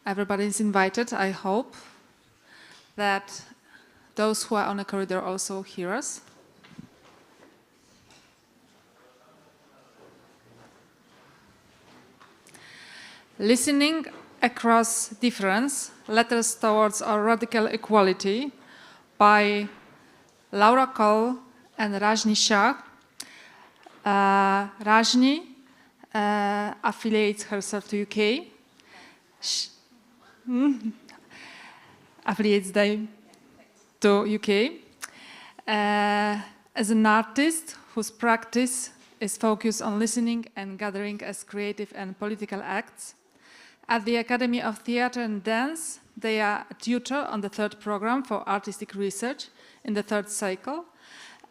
everybody is invited, I hope that those who are on the corridor also hear us. Listening across difference, letters towards our radical equality by Laura Cole and Rajni Shah. Rajni affiliates herself to UK. Affiliates them to UK as an artist whose practice is focused on listening and gathering as creative and political acts. At the Academy of Theatre and Dance, they are a tutor on the third program for artistic research in the third cycle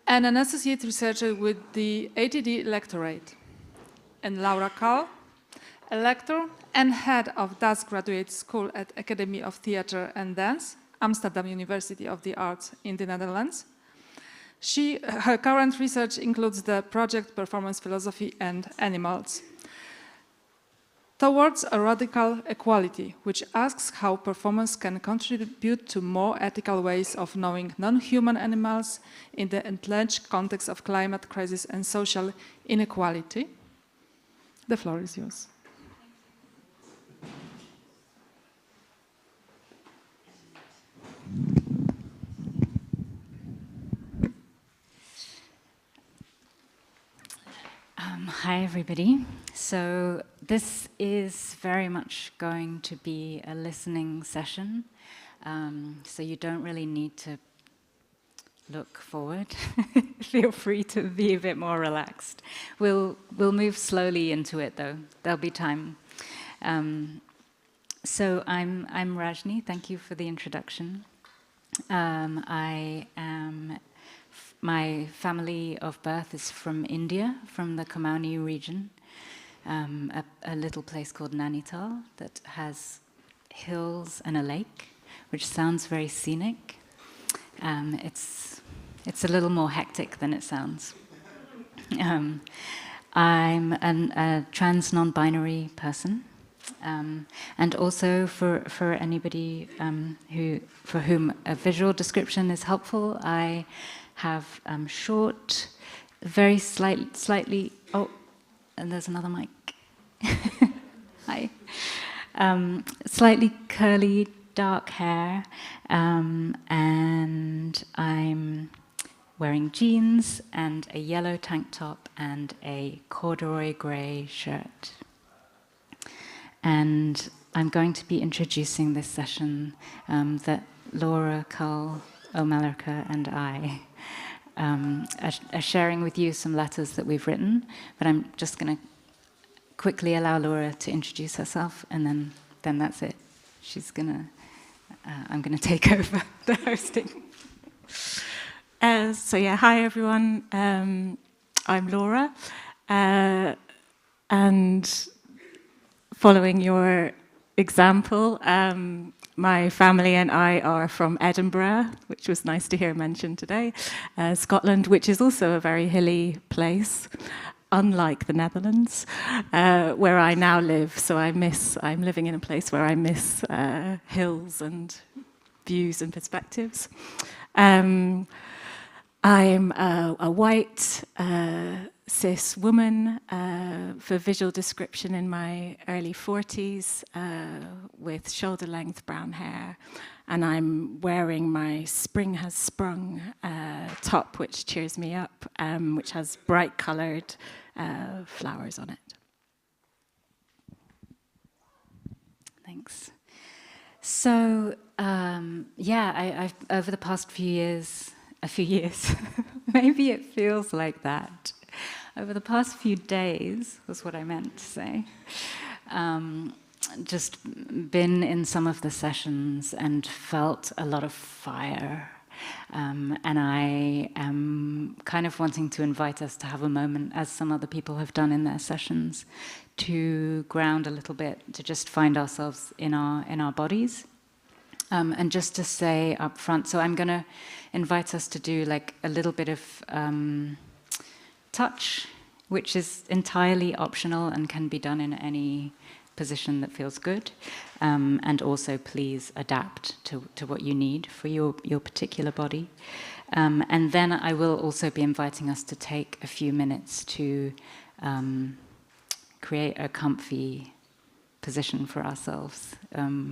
and an associate researcher with the ATD lectorate. And Laura Kahl, a lecturer and head of Dutch Graduate School at Academy of Theatre and Dance, Amsterdam University of the Arts in the Netherlands. Her current research includes the project Performance Philosophy and Animals. Towards a Radical Equality, which asks how performance can contribute to more ethical ways of knowing non-human animals in the entrenched context of climate crisis and social inequality. The floor is yours. Hi, everybody. So this is very much going to be a listening session. So you don't really need to look forward. Feel free to be a bit more relaxed. We'll move slowly into it, though. There'll be time. So I'm Rajni. Thank you for the introduction. My family of birth is from India, from the Kumaoni region, a little place called Nainital that has hills and a lake, which sounds very scenic. It's a little more hectic than it sounds. I'm a trans non-binary person, and also for anybody for whom a visual description is helpful, I have short, very slightly. Oh, and there's another mic. Hi. Slightly curly, dark hair, and I'm wearing jeans and a yellow tank top and a corduroy grey shirt. And I'm going to be introducing this session that Laura Cull O'Mallerca and I are sharing with you some letters that we've written, but I'm just going to quickly allow Laura to introduce herself, and then that's it. I'm going to take over the hosting. Hi everyone. I'm Laura, and following your example, my family and I are from Edinburgh, which was nice to hear mentioned today, Scotland, which is also a very hilly place, unlike the Netherlands, where I now live. So I'm living in a place where I miss hills and views and perspectives. I'm a white cis woman for visual description in my early 40s with shoulder-length brown hair, and I'm wearing my Spring Has Sprung top, which cheers me up, which has bright-coloured flowers on it. Thanks. So, I've over the past few years, maybe it feels like that. Over the past few days, was what I meant to say, just been in some of the sessions and felt a lot of fire. And I am kind of wanting to invite us to have a moment, as some other people have done in their sessions, to ground a little bit, to just find ourselves in our bodies. And just to say up front, so I'm going to invite us to do like a little bit of touch, which is entirely optional and can be done in any position that feels good, and also please adapt to what you need for your particular body. And then I will also be inviting us to take a few minutes to create a comfy position for ourselves,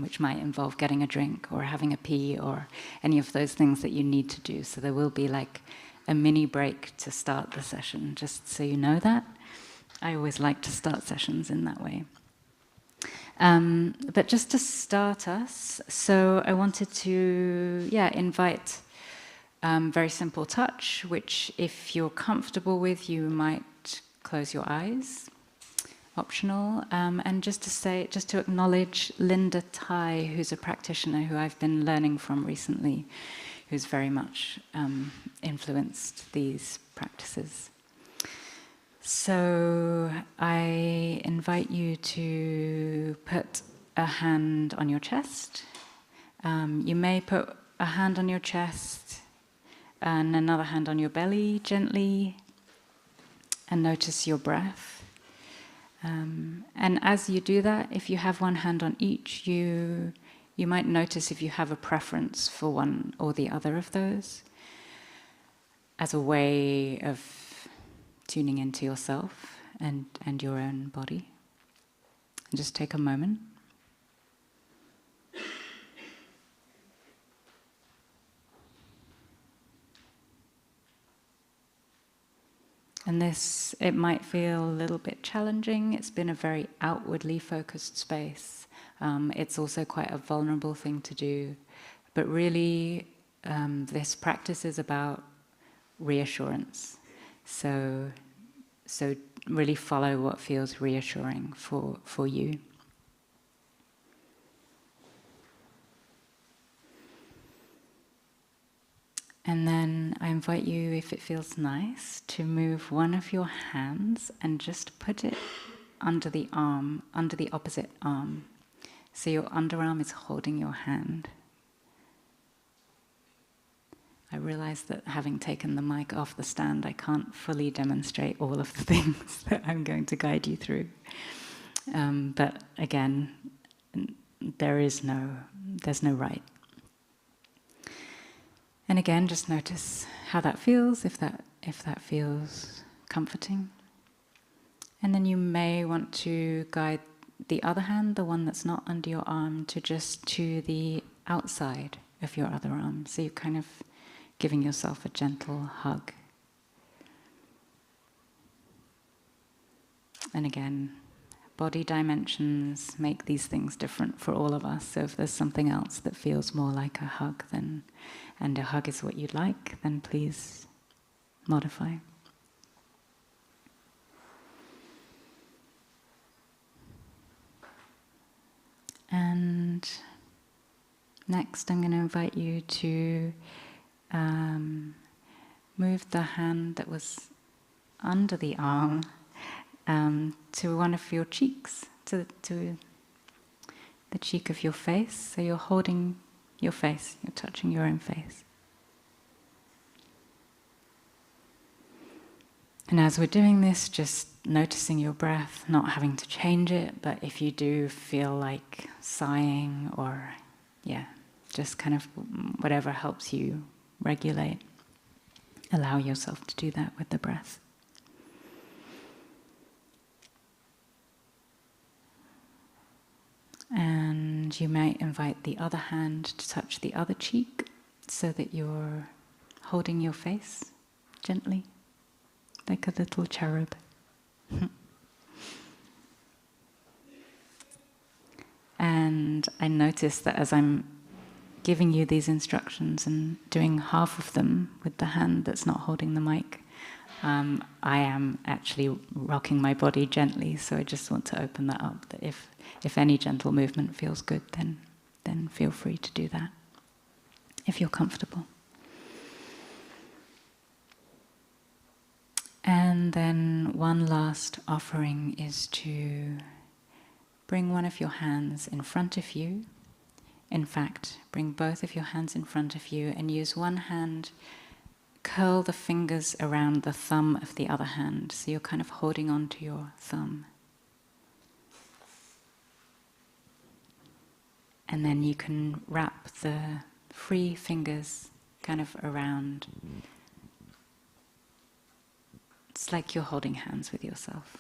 which might involve getting a drink or having a pee or any of those things that you need to do. So there will be like a mini break to start the session, just so you know that. I always like to start sessions in that way. But just to start us, so I wanted to, invite very simple touch, which if you're comfortable with, you might close your eyes, optional, and just to acknowledge Linda Tai, who's a practitioner who I've been learning from recently, who's very much influenced these practices. So I invite you to put a hand on your chest. You may put a hand on your chest and another hand on your belly gently, and notice your breath. And as you do that, if you have one hand on each, you might notice if you have a preference for one or the other of those as a way of tuning into yourself and your own body. And just take a moment. And this, it might feel a little bit challenging. It's been a very outwardly focused space. It's also quite a vulnerable thing to do. But really, this practice is about reassurance. So really follow what feels reassuring for you. And then I invite you, if it feels nice, to move one of your hands and just put it under the arm, under the opposite arm. So your underarm is holding your hand. I realize that having taken the mic off the stand, I can't fully demonstrate all of the things that I'm going to guide you through. But again, there's no right. And again, just notice how that feels, if that feels comforting. And then you may want to guide the other hand, the one that's not under your arm, to the outside of your other arm. So you're kind of giving yourself a gentle hug. And again, body dimensions make these things different for all of us. So if there's something else that feels more like a hug, and a hug is what you'd like, then please modify. And next I'm going to invite you to move the hand that was under the arm to one of your cheeks, to the cheek of your face. So you're holding your face, you're touching your own face. And as we're doing this, just noticing your breath, not having to change it, but if you do feel like sighing or, just kind of whatever helps you regulate, allow yourself to do that with the breath. And you might invite the other hand to touch the other cheek so that you're holding your face gently, like a little cherub. And I notice that as I'm giving you these instructions and doing half of them with the hand that's not holding the mic, I am actually rocking my body gently, so I just want to open that up, that if any gentle movement feels good, then feel free to do that, if you're comfortable. And then one last offering is to bring one of your hands in front of you. In fact, bring both of your hands in front of you and use one hand, curl the fingers around the thumb of the other hand, so you're kind of holding on to your thumb. And then you can wrap the free fingers kind of around. It's like you're holding hands with yourself.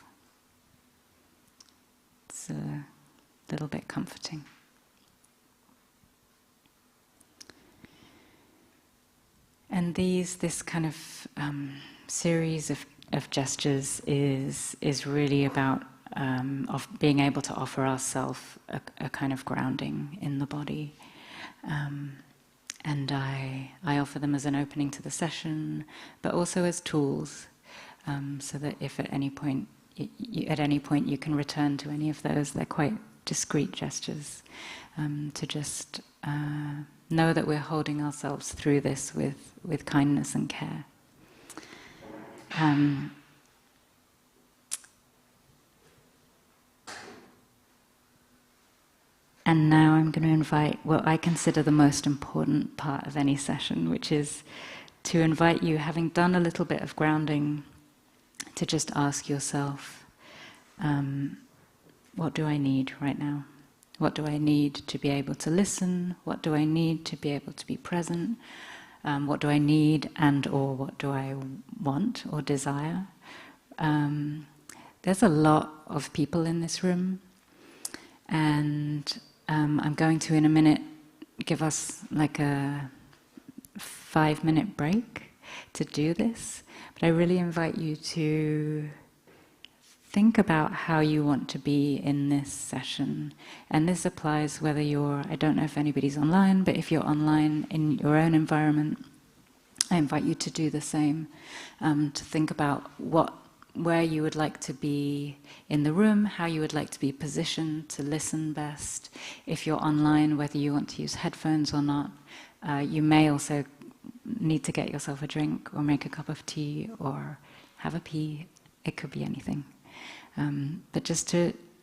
It's a little bit comforting. And this kind of series of gestures is really about of being able to offer ourselves a kind of grounding in the body. And I offer them as an opening to the session, but also as tools, so that if at any point you can return to any of those, they're quite discrete gestures, to just know that we're holding ourselves through this with kindness and care. And now I'm going to invite what I consider the most important part of any session, which is to invite you, having done a little bit of grounding, to just ask yourself, what do I need right now? What do I need to be able to listen? What do I need to be able to be present? What do I need and or what do I want or desire? There's a lot of people in this room, and I'm going to, in a minute, give us like a 5-minute break to do this. But I really invite you to think about how you want to be in this session. And this applies whether you're, I don't know if anybody's online, but if you're online in your own environment, I invite you to do the same, to think about where you would like to be in the room, how you would like to be positioned to listen best. If you're online, whether you want to use headphones or not. You may also need to get yourself a drink or make a cup of tea or have a pee. It could be anything. But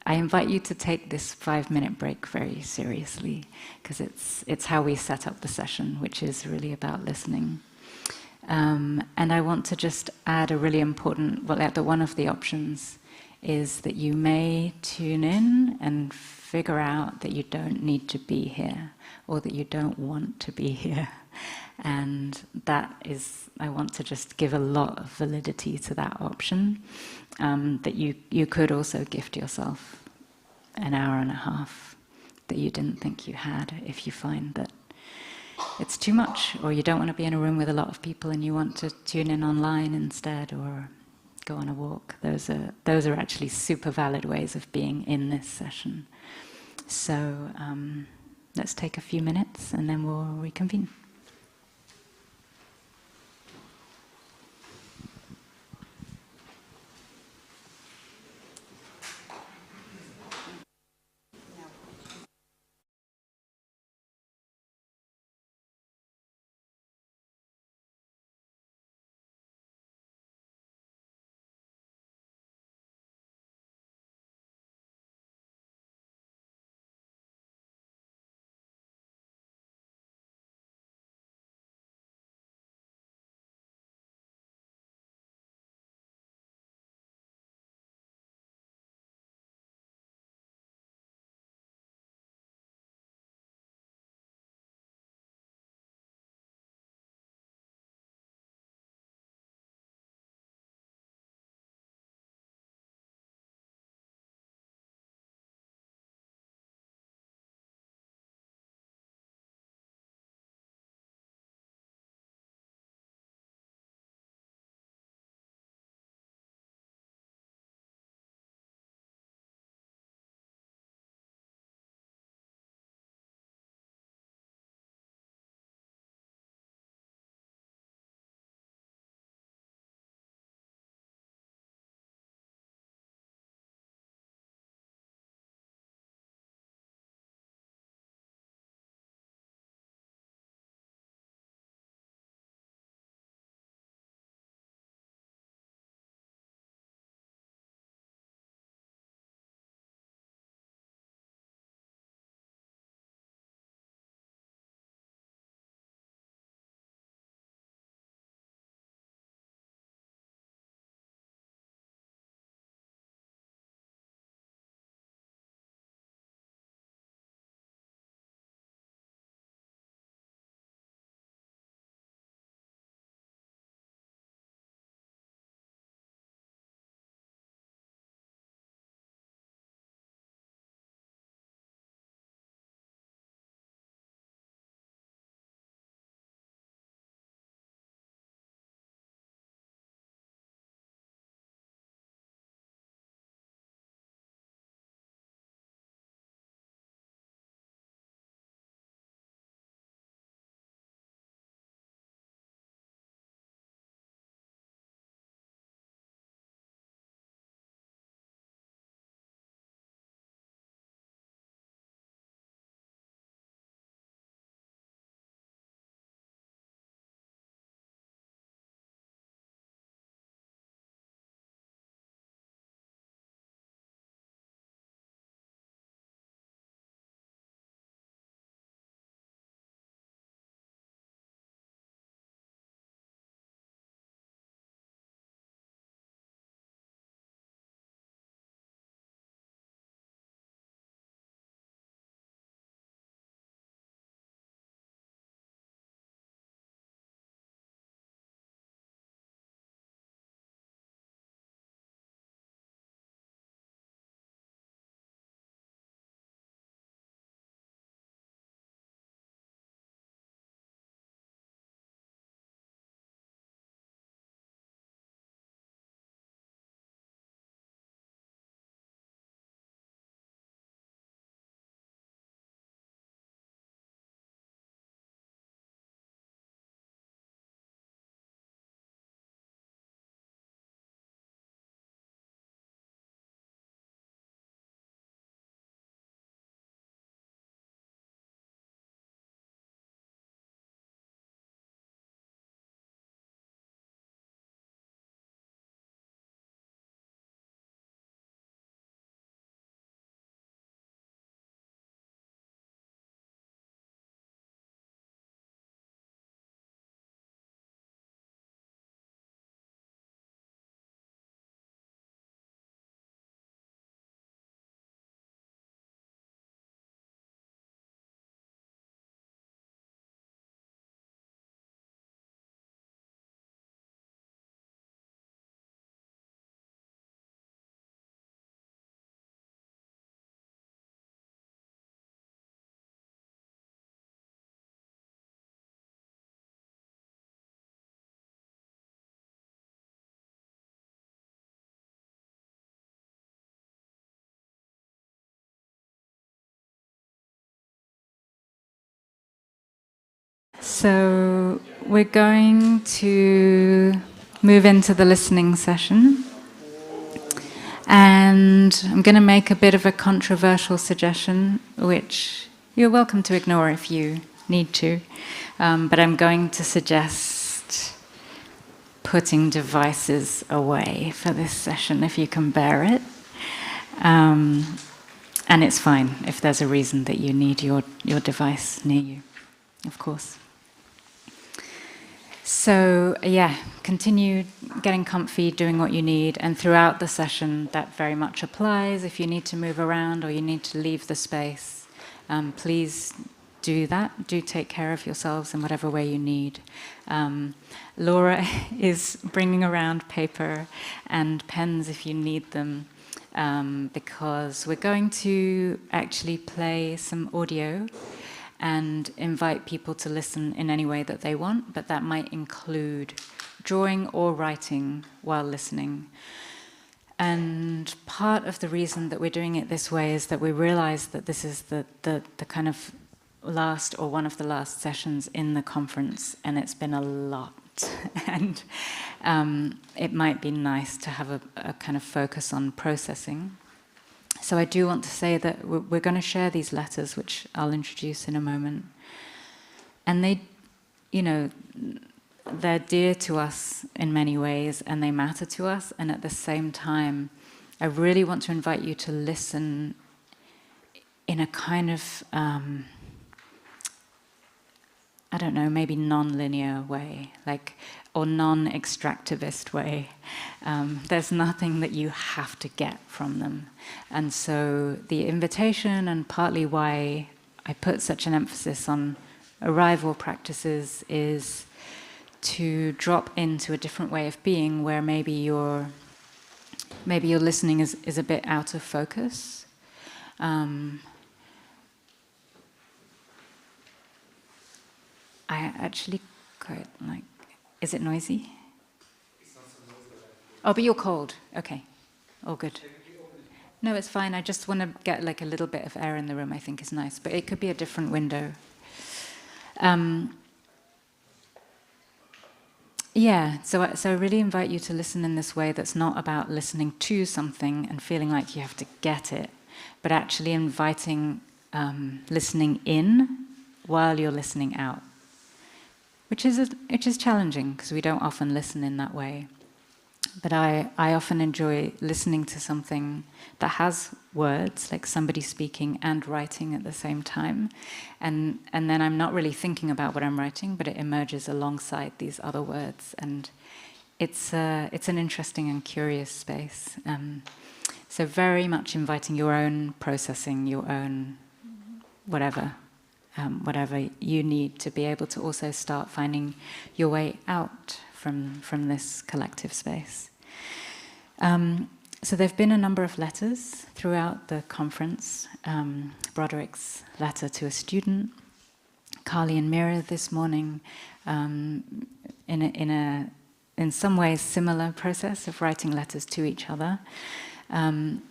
I invite you to take this 5-minute break very seriously, because it's how we set up the session, which is really about listening. And I want to just add a really important, one of the options is that you may tune in and figure out that you don't need to be here, or that you don't want to be here. And that is, I want to just give a lot of validity to that option, that you could also gift yourself an hour and a half that you didn't think you had, if you find that it's too much, or you don't want to be in a room with a lot of people and you want to tune in online instead, or go on a walk. Those are actually super valid ways of being in this session. So let's take a few minutes and then we'll reconvene. So we're going to move into the listening session. And I'm going to make a bit of a controversial suggestion, which you're welcome to ignore if you need to. But I'm going to suggest putting devices away for this session, if you can bear it. And it's fine if there's a reason that you need your device near you, of course. So, yeah, continue getting comfy, doing what you need, and throughout the session that very much applies. If you need to move around or you need to leave the space, please do that. Do take care of yourselves in whatever way you need. Laura is bringing around paper and pens if you need them, because we're going to actually play some audio and invite people to listen in any way that they want, but that might include drawing or writing while listening. And part of the reason that we're doing it this way is that we realize that this is the kind of last or one of the last sessions in the conference, and it's been a lot. And it might be nice to have a kind of focus on processing. So I do want to say that we're going to share these letters, which I'll introduce in a moment. And they, they're dear to us in many ways, and they matter to us. And at the same time, I really want to invite you to listen in a kind of, I don't know, maybe non-linear way, or non-extractivist way. There's nothing that you have to get from them. And so the invitation, and partly why I put such an emphasis on arrival practices, is to drop into a different way of being where maybe your listening is a bit out of focus. I actually quite like... Is it noisy? It's not so noisy. Oh, but you're cold. Okay. All good. No, it's fine. I just want to get a little bit of air in the room, I think is nice. But it could be a different window. Yeah, so I really invite you to listen in this way that's not about listening to something and feeling like you have to get it, but actually inviting listening in while you're listening out. Which is challenging, because we don't often listen in that way. But I often enjoy listening to something that has words, like somebody speaking and writing at the same time. And then I'm not really thinking about what I'm writing, but it emerges alongside these other words. And it's an interesting and curious space. So very much inviting your own processing, your own whatever you need to be able to also start finding your way out from this collective space. So there have been a number of letters throughout the conference. Broderick's letter to a student, Carly and Mira this morning, in some ways similar process of writing letters to each other. And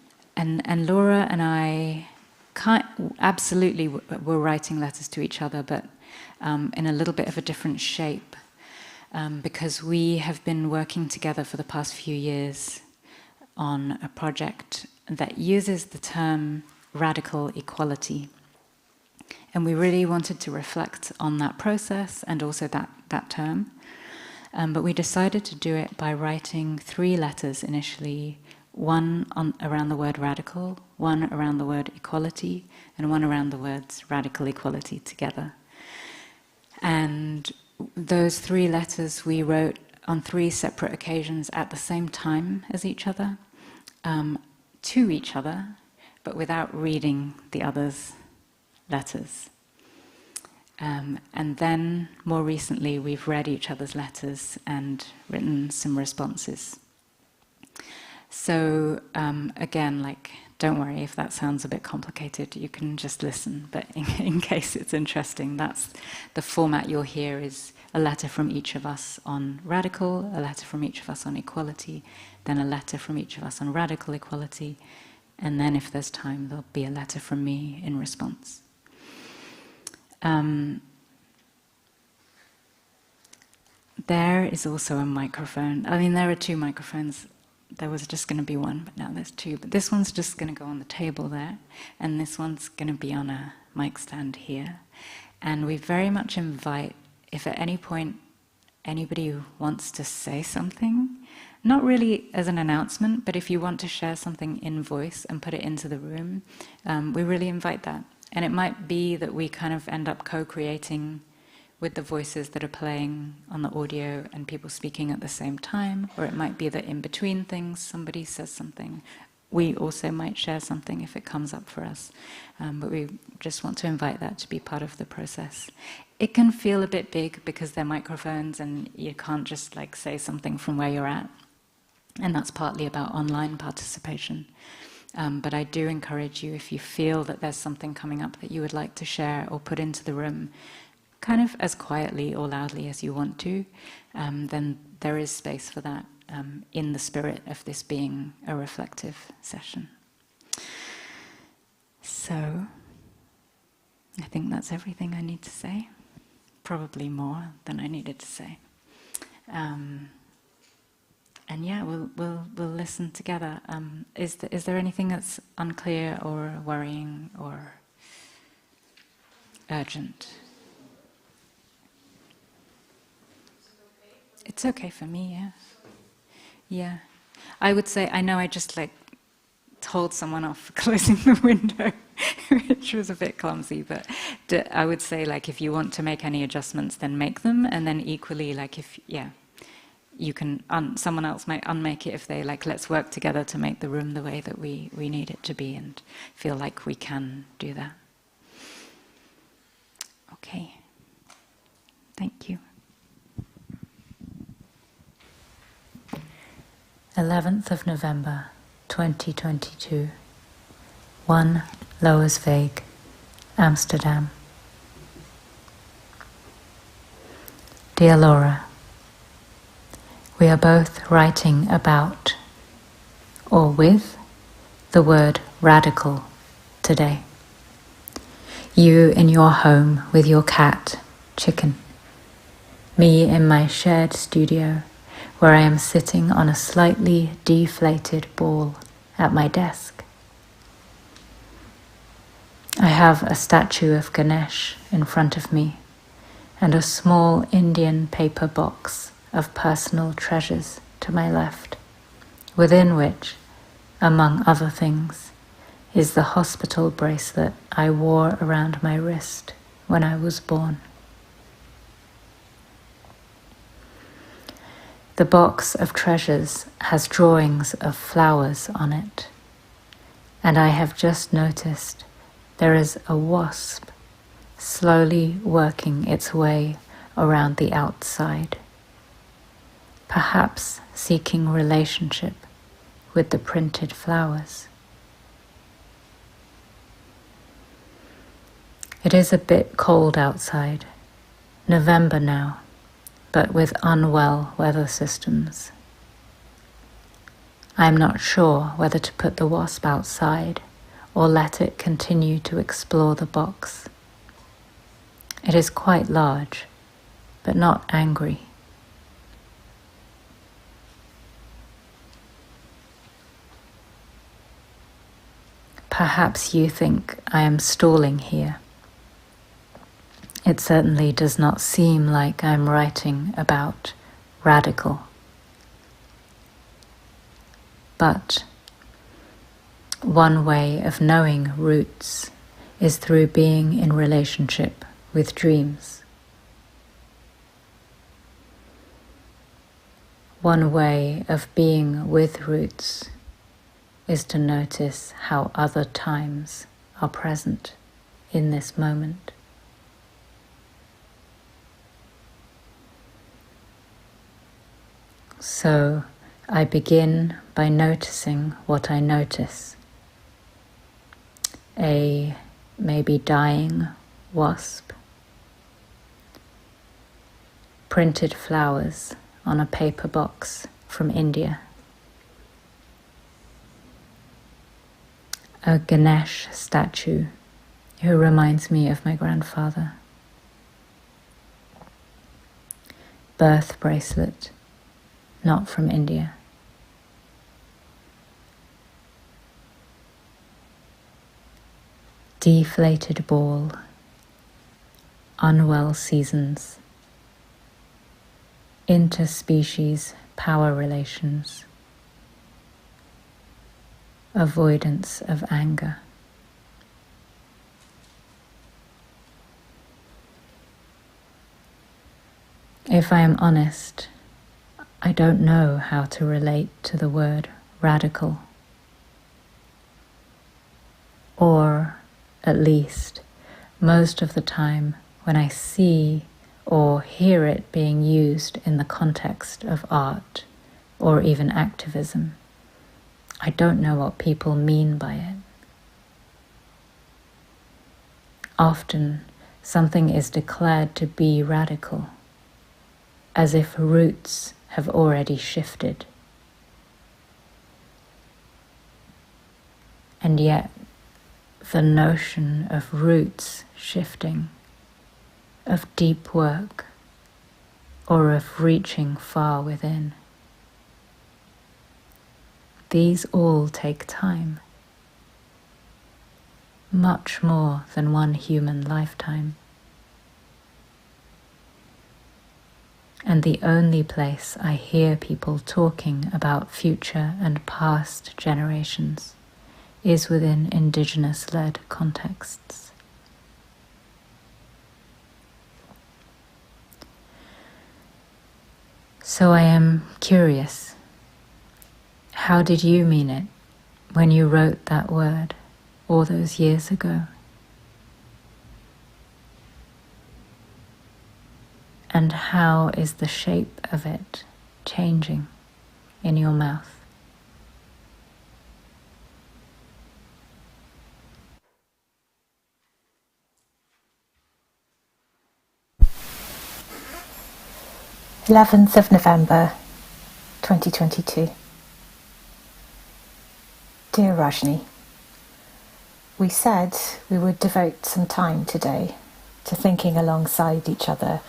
Laura and I absolutely we're writing letters to each other, but in a little bit of a different shape, because we have been working together for the past few years on a project that uses the term radical equality. And we really wanted to reflect on that process and also that term. But we decided to do it by writing 3 letters initially, one around the word radical, one around the word equality, and one around the words radical equality together. And those 3 letters we wrote on 3 separate occasions at the same time as each other, to each other, but without reading the other's letters. And then, more recently, we've read each other's letters and written some responses. So, again, don't worry if that sounds a bit complicated, you can just listen, but in case it's interesting, that's the format you'll hear is a letter from each of us on radical, a letter from each of us on equality, then a letter from each of us on radical equality, and then if there's time, there'll be a letter from me in response. there is also a microphone. I mean, there are two microphones. There was just going to be one, but now there's two. But this one's just going to go on the table there, and this one's going to be on a mic stand here. And we very much invite, if at any point anybody wants to say something, not really as an announcement, but if you want to share something in voice and put it into the room, we really invite that. And it might be that we kind of end up co-creating with the voices that are playing on the audio and people speaking at the same time, or it might be that in between things somebody says something. We also might share something if it comes up for us, but we just want to invite that to be part of the process. It can feel a bit big because they're microphones and you can't just like say something from where you're at, and that's partly about online participation. But I do encourage you, if you feel that there's something coming up that you would like to share or put into the room, kind of as quietly or loudly as you want to, then there is space for that in the spirit of this being a reflective session. So, I think that's everything I need to say. Probably more than I needed to say. And yeah, we'll listen together. Is there anything that's unclear or worrying or urgent? It's okay for me, yeah. Yeah. I would say, I know I just like told someone off for closing the window, which was a bit clumsy, but I would say like if you want to make any adjustments, then make them, and then equally like if, yeah, you can, someone else might unmake it if they like, let's work together to make the room the way that we need it to be and feel like we can do that. Okay. Thank you. 11th of November, 2022. 1 Lowersveeg, Amsterdam. Dear Laura, we are both writing about, or with, the word radical today. You in your home with your cat, Chicken. Me in my shared studio, where I am sitting on a slightly deflated ball at my desk. I have a statue of Ganesh in front of me and a small Indian paper box of personal treasures to my left, within which, among other things, is the hospital bracelet I wore around my wrist when I was born. The box of treasures has drawings of flowers on it, and I have just noticed there is a wasp slowly working its way around the outside, perhaps seeking relationship with the printed flowers. It is a bit cold outside, November now, but with unwell weather systems. I am not sure whether to put the wasp outside or let it continue to explore the box. It is quite large, but not angry. Perhaps you think I am stalling here. It certainly does not seem like I'm writing about radical. But one way of knowing roots is through being in relationship with dreams. One way of being with roots is to notice how other times are present in this moment. So I begin by noticing what I notice. A maybe dying wasp, printed flowers on a paper box from India, a Ganesh statue who reminds me of my grandfather. birth bracelet, not from India. Deflated ball, unwell seasons, interspecies power relations, avoidance of anger. If I am honest, I don't know how to relate to the word radical, or at least most of the time when I see or hear it being used in the context of art or even activism, I don't know what people mean by it. Often something is declared to be radical, as if roots have already shifted. And yet, the notion of roots shifting, of deep work, or of reaching far within, these all take time, much more than one human lifetime. And the only place I hear people talking about future and past generations is within indigenous-led contexts. So I am curious, how did you mean it when you wrote that word all those years ago? And how is the shape of it changing in your mouth? November 2022. Dear Rajni, we said we would devote some time today to thinking alongside each other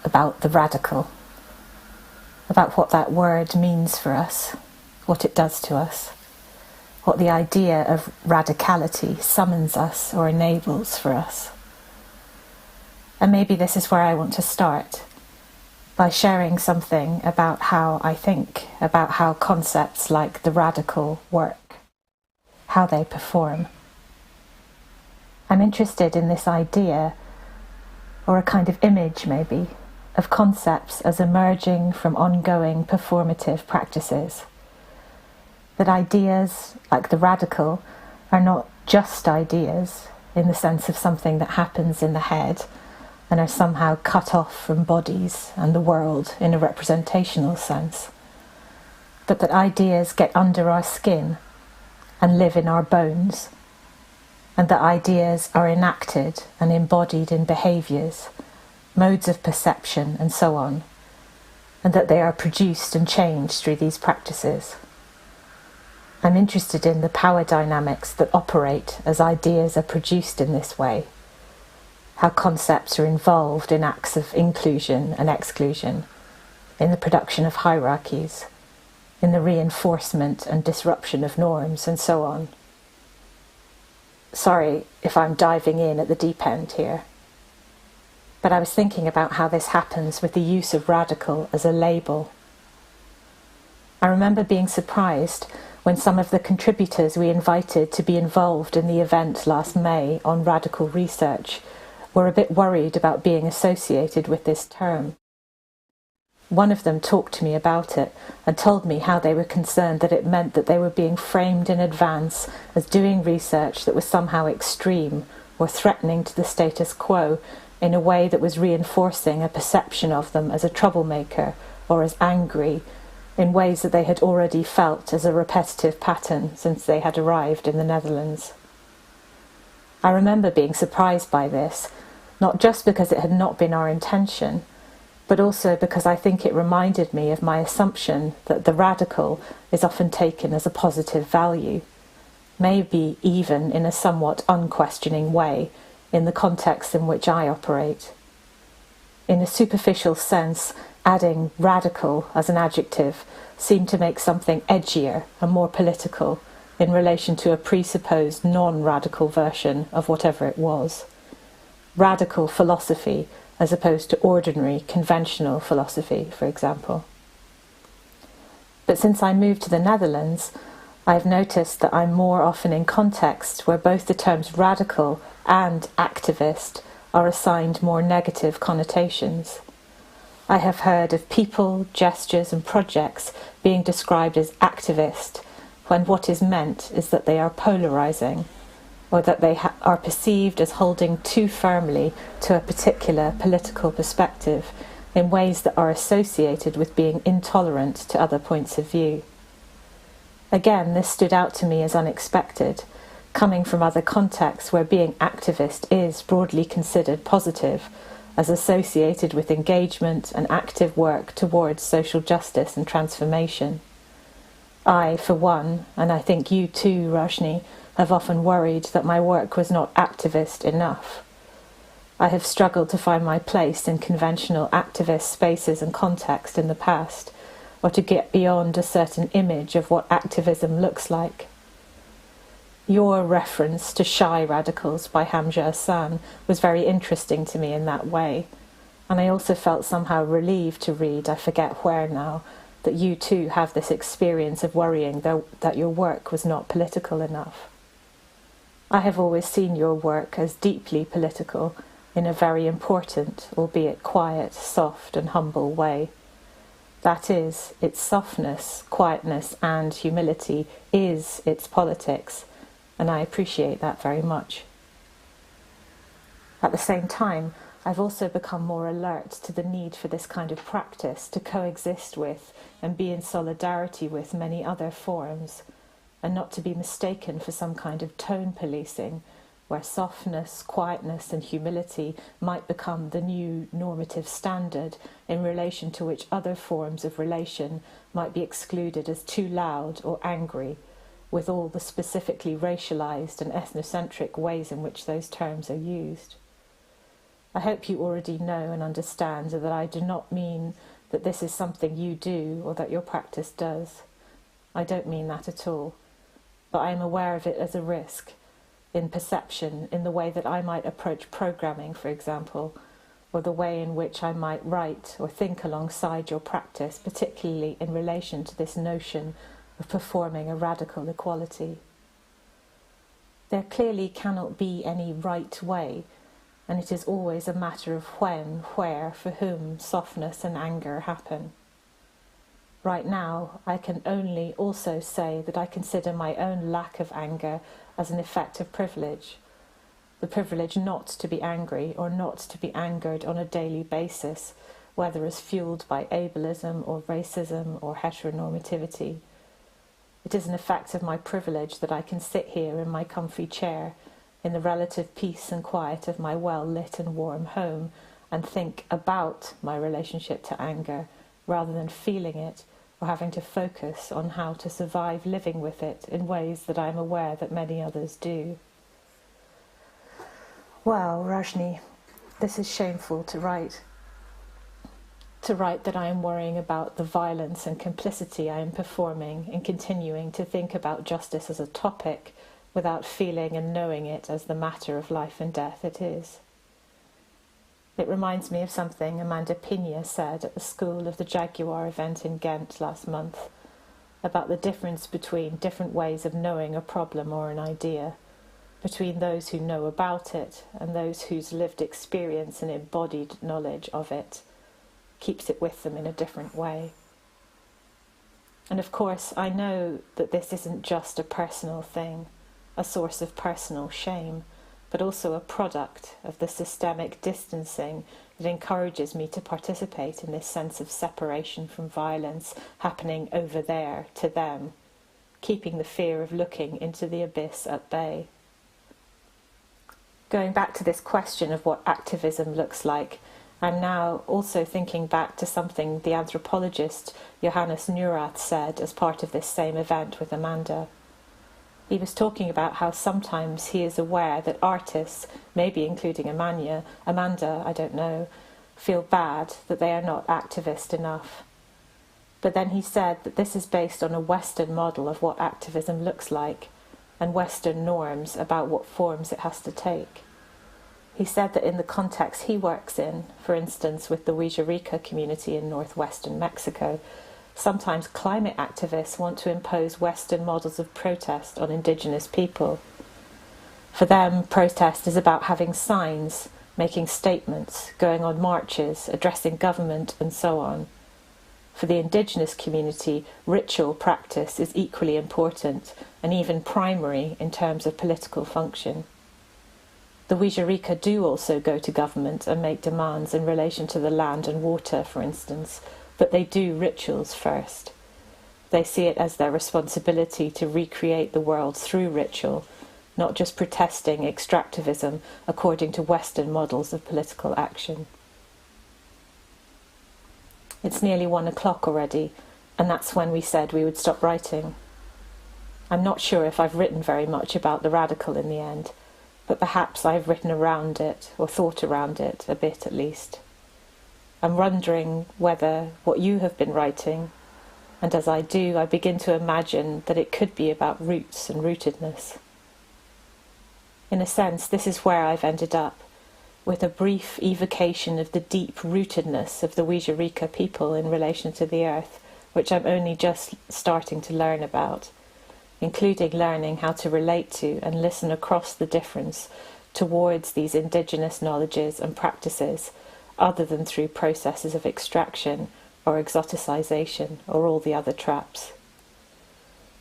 about the radical, about what that word means for us, what it does to us, what the idea of radicality summons us or enables for us. And maybe this is where I want to start, by sharing something about how I think about how concepts like the radical work, how they perform. I'm interested in this idea, or a kind of image maybe, of concepts as emerging from ongoing performative practices. That ideas, like the radical, are not just ideas in the sense of something that happens in the head and are somehow cut off from bodies and the world in a representational sense, but that ideas get under our skin and live in our bones, and that ideas are enacted and embodied in behaviours, modes of perception and so on, and that they are produced and changed through these practices. I'm interested in the power dynamics that operate as ideas are produced in this way, how concepts are involved in acts of inclusion and exclusion, in the production of hierarchies, in the reinforcement and disruption of norms, and so on. Sorry if I'm diving in at the deep end here, but I was thinking about how this happens with the use of radical as a label. I remember being surprised when some of the contributors we invited to be involved in the event last May on radical research were a bit worried about being associated with this term. One of them talked to me about it and told me how they were concerned that it meant that they were being framed in advance as doing research that was somehow extreme or threatening to the status quo in a way that was reinforcing a perception of them as a troublemaker or as angry in ways that they had already felt as a repetitive pattern since they had arrived in the Netherlands. I remember being surprised by this, not just because it had not been our intention, but also because I think it reminded me of my assumption that the radical is often taken as a positive value, maybe even in a somewhat unquestioning way in the context in which I operate. In a superficial sense, adding radical as an adjective seemed to make something edgier and more political in relation to a presupposed non-radical version of whatever it was. Radical philosophy as opposed to ordinary, conventional philosophy, for example. But since I moved to the Netherlands, I've noticed that I'm more often in contexts where both the terms radical and activist are assigned more negative connotations. I have heard of people, gestures and projects being described as activist, when what is meant is that they are polarizing, or that they are perceived as holding too firmly to a particular political perspective in ways that are associated with being intolerant to other points of view. Again, this stood out to me as unexpected, coming from other contexts where being activist is broadly considered positive, as associated with engagement and active work towards social justice and transformation. I, for one, and I think you too, Rajni, have often worried that my work was not activist enough. I have struggled to find my place in conventional activist spaces and context in the past, or to get beyond a certain image of what activism looks like. Your reference to Shy Radicals by Hamza Hassan was very interesting to me in that way, and I also felt somehow relieved to read, I forget where now, that you too have this experience of worrying that your work was not political enough. I have always seen your work as deeply political in a very important, albeit quiet, soft and humble way. That is, its softness, quietness and humility is its politics, and I appreciate that very much. At the same time, I've also become more alert to the need for this kind of practice to coexist with and be in solidarity with many other forms, and not to be mistaken for some kind of tone policing, where softness, quietness and humility might become the new normative standard in relation to which other forms of relation might be excluded as too loud or angry, with all the specifically racialized and ethnocentric ways in which those terms are used. I hope you already know and understand that I do not mean that this is something you do or that your practice does. I don't mean that at all, but I am aware of it as a risk, in perception, in the way that I might approach programming, for example, or the way in which I might write or think alongside your practice, particularly in relation to this notion of performing a radical equality. There clearly cannot be any right way, and it is always a matter of when, where, for whom softness and anger happen. Right now, I can only also say that I consider my own lack of anger as an effect of privilege, the privilege not to be angry or not to be angered on a daily basis, whether as fueled by ableism or racism or heteronormativity. It is an effect of my privilege that I can sit here in my comfy chair in the relative peace and quiet of my well-lit and warm home and think about my relationship to anger rather than feeling it or having to focus on how to survive living with it in ways that I am aware that many others do. Well, Rajni, this is shameful to write. To write that I am worrying about the violence and complicity I am performing in continuing to think about justice as a topic without feeling and knowing it as the matter of life and death it is. It reminds me of something Amanda Pina said at the School of the Jaguar event in Ghent last month about the difference between different ways of knowing a problem or an idea, between those who know about it and those whose lived experience and embodied knowledge of it keeps it with them in a different way. And of course, I know that this isn't just a personal thing, a source of personal shame, but also a product of the systemic distancing that encourages me to participate in this sense of separation from violence happening over there to them, keeping the fear of looking into the abyss at bay. Going back to this question of what activism looks like, I'm now also thinking back to something the anthropologist Johannes Neurath said as part of this same event with Amanda. He was talking about how sometimes he is aware that artists, maybe including Amanda, I don't know, feel bad that they are not activist enough. But then he said that this is based on a Western model of what activism looks like and Western norms about what forms it has to take. He said that in the context he works in, for instance with the Huija community in northwestern Mexico, sometimes climate activists want to impose Western models of protest on indigenous people. For them, protest is about having signs, making statements, going on marches, addressing government, and so on. For the indigenous community, ritual practice is equally important and even primary in terms of political function. The Huija do also go to government and make demands in relation to the land and water, for instance, but they do rituals first. They see it as their responsibility to recreate the world through ritual, not just protesting extractivism according to Western models of political action. It's nearly 1 o'clock already, and that's when we said we would stop writing. I'm not sure if I've written very much about the radical in the end, but perhaps I've written around it, or thought around it, a bit at least. I'm wondering whether what you have been writing, and as I do, I begin to imagine that it could be about roots and rootedness. In a sense, this is where I've ended up, with a brief evocation of the deep rootedness of the Huija people in relation to the earth, which I'm only just starting to learn about, including learning how to relate to and listen across the difference towards these indigenous knowledges and practices, other than through processes of extraction or exoticization or all the other traps.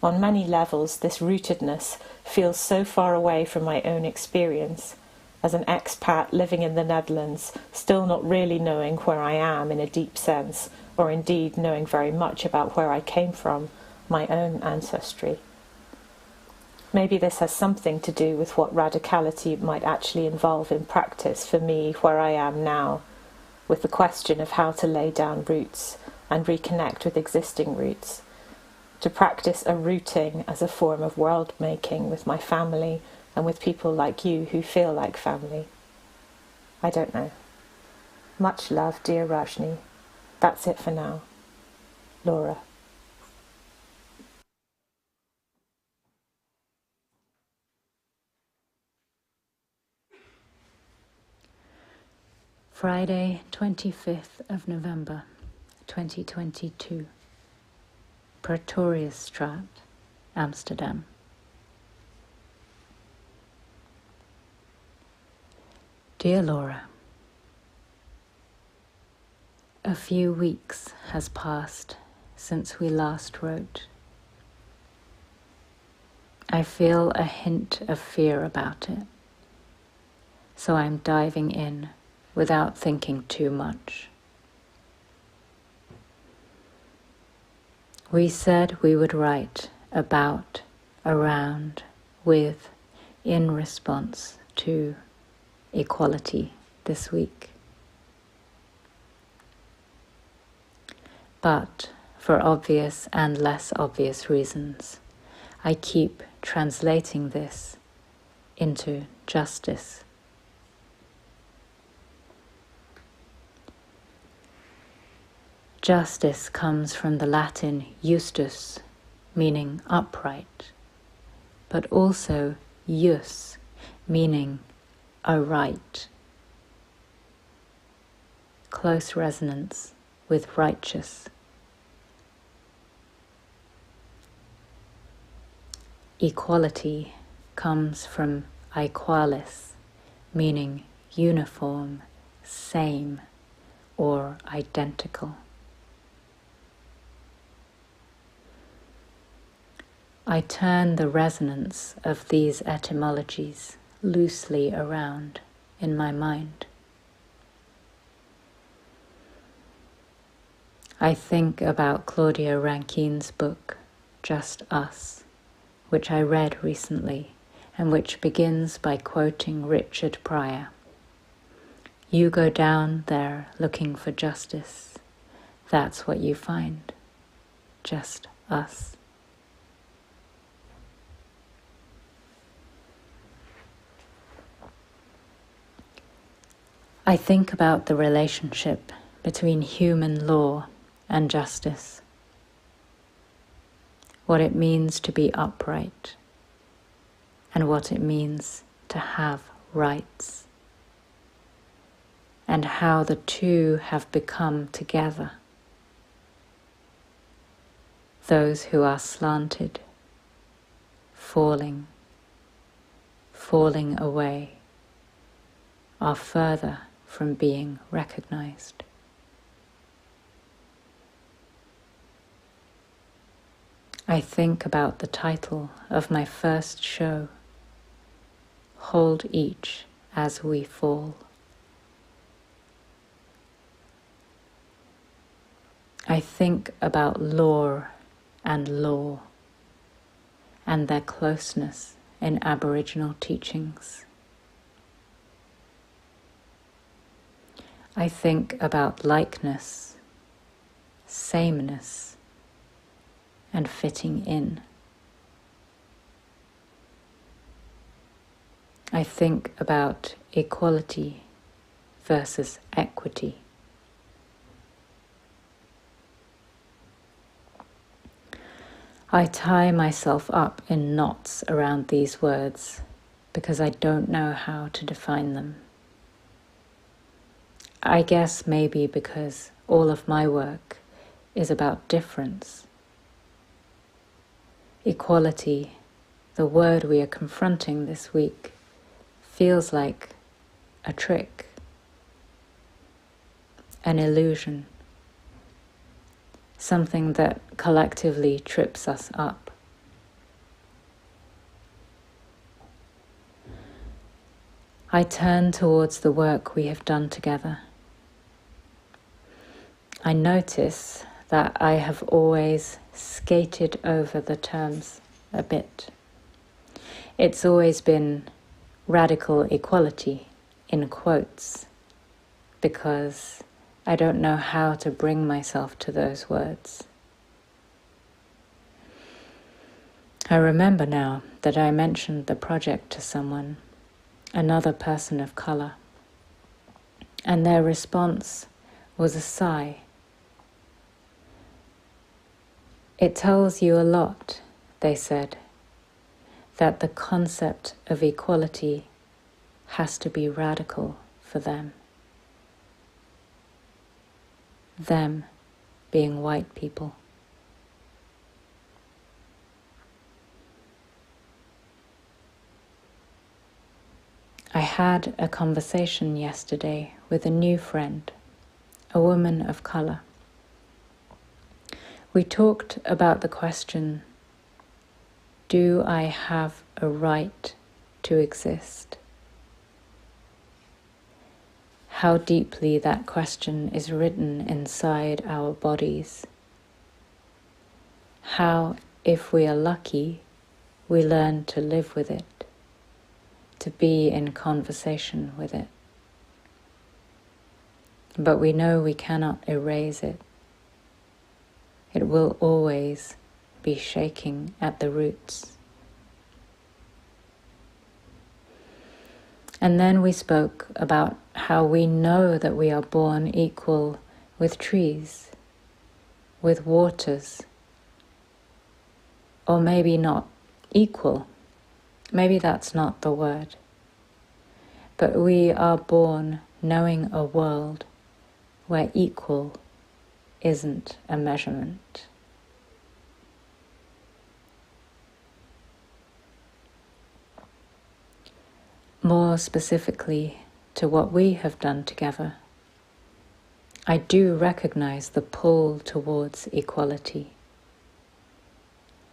On many levels, this rootedness feels so far away from my own experience, as an expat living in the Netherlands, still not really knowing where I am in a deep sense, or indeed knowing very much about where I came from, my own ancestry. Maybe this has something to do with what radicality might actually involve in practice for me where I am now, with the question of how to lay down roots and reconnect with existing roots, to practice a rooting as a form of world making with my family and with people like you who feel like family. I don't know. Much love, dear Rajni. That's it for now. Laura. Friday, 25th of November, 2022. Pretoriusstraat, Amsterdam. Dear Laura, a few weeks has passed since we last wrote. I feel a hint of fear about it, so I'm diving in without thinking too much. We said we would write about, around, with, in response to equality this week. But for obvious and less obvious reasons, I keep translating this into justice. Justice comes from the Latin justus, meaning upright, but also jus, meaning a right. Close resonance with righteous. Equality comes from aequalis, meaning uniform, same, or identical. I turn the resonance of these etymologies loosely around in my mind. I think about Claudia Rankine's book, Just Us, which I read recently and which begins by quoting Richard Pryor. You go down there looking for justice. That's what you find. Just us. I think about the relationship between human law and justice, what it means to be upright, and what it means to have rights, and how the two have become together. Those who are slanted, falling away, are further from being recognized. I think about the title of my first show, Hold Each as We Fall. I think about law and law and their closeness in Aboriginal teachings. I think about likeness, sameness, and fitting in. I think about equality versus equity. I tie myself up in knots around these words because I don't know how to define them. I guess maybe because all of my work is about difference. Equality, the word we are confronting this week, feels like a trick, an illusion, something that collectively trips us up. I turn towards the work we have done together. I notice that I have always skated over the terms a bit. It's always been radical equality, in quotes, because I don't know how to bring myself to those words. I remember now that I mentioned the project to someone, another person of colour, and their response was a sigh. It tells you a lot, they said, that the concept of equality has to be radical for them. Them being white people. I had a conversation yesterday with a new friend, a woman of colour. We talked about the question, do I have a right to exist? How deeply that question is written inside our bodies. How, if we are lucky, we learn to live with it, to be in conversation with it. But we know we cannot erase it. It will always be shaking at the roots. And then we spoke about how we know that we are born equal with trees, with waters, or maybe not equal, maybe that's not the word, but we are born knowing a world where equal isn't a measurement. More specifically to what we have done together, I do recognize the pull towards equality.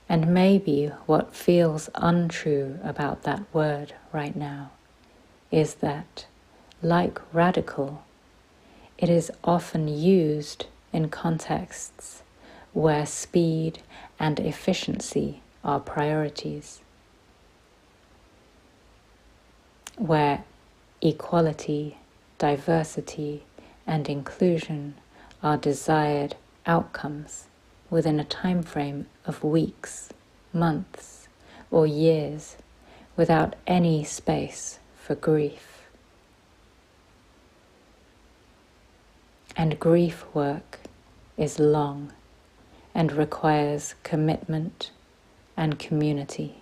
And maybe what feels untrue about that word right now is that, like radical, it is often used in contexts where speed and efficiency are priorities, where equality, diversity, and inclusion are desired outcomes within a time frame of weeks, months, or years, without any space for grief. And grief work is long and requires commitment and community.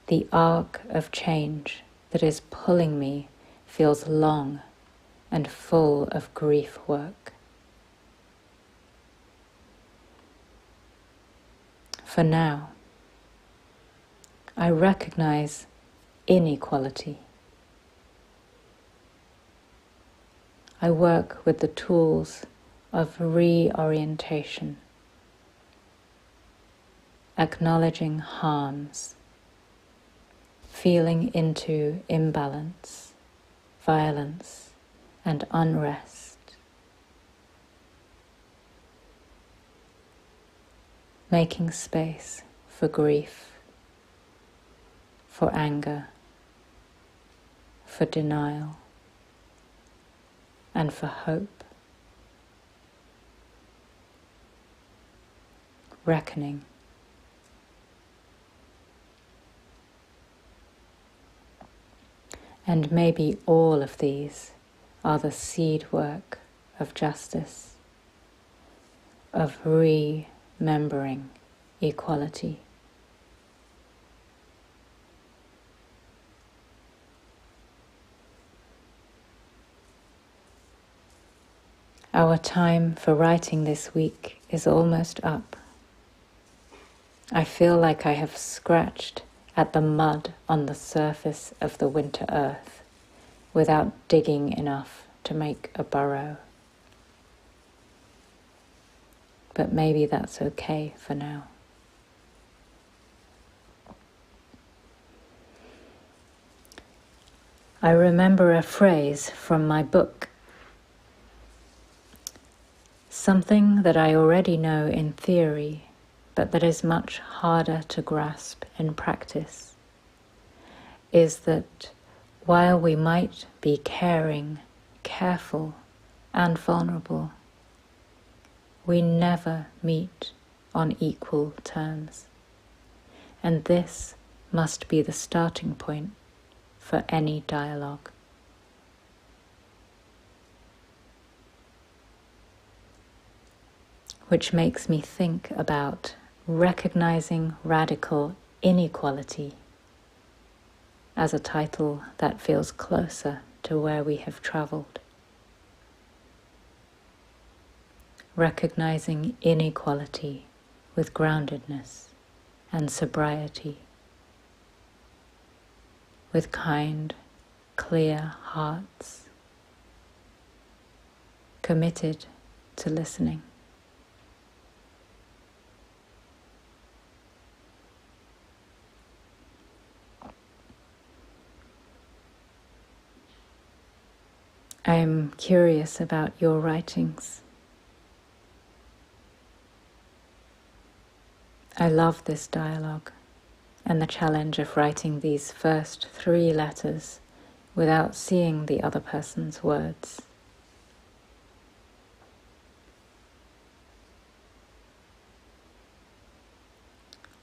The arc of change that is pulling me feels long and full of grief work. For now, I recognize inequality. I work with the tools of reorientation, acknowledging harms, feeling into imbalance, violence, and unrest. Making space for grief, for anger, for denial, and for hope. Reckoning. And maybe all of these are the seed work of justice, of remembering equality. Our time for writing this week is almost up. I feel like I have scratched at the mud on the surface of the winter earth without digging enough to make a burrow. But maybe that's okay for now. I remember a phrase from my book, something that I already know in theory, but that is much harder to grasp in practice, is that while we might be caring, careful, and vulnerable, we never meet on equal terms. And this must be the starting point for any dialogue. Which makes me think about recognizing radical inequality as a title that feels closer to where we have traveled. Recognizing inequality with groundedness and sobriety, with kind, clear hearts, committed to listening. I am curious about your writings. I love this dialogue and the challenge of writing these first 3 letters without seeing the other person's words.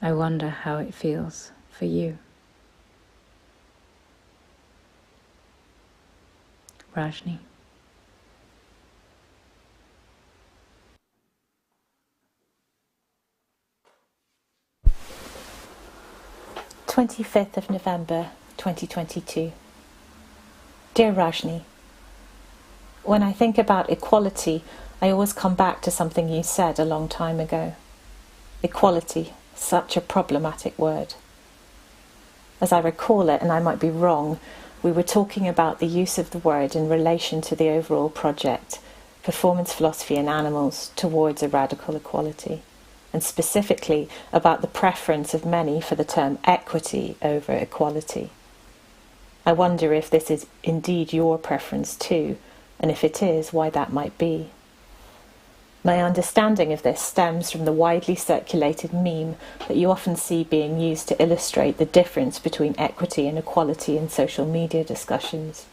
I wonder how it feels for you. Rajni. 25th of November 2022. Dear Rajni, when I think about equality, I always come back to something you said a long time ago. Equality, such a problematic word. As I recall it, and I might be wrong, we were talking about the use of the word in relation to the overall project, Performance Philosophy in Animals Towards a Radical Equality, and specifically about the preference of many for the term equity over equality. I wonder if this is indeed your preference too, and if it is, why that might be. My understanding of this stems from the widely circulated meme that you often see being used to illustrate the difference between equity and equality in social media discussions.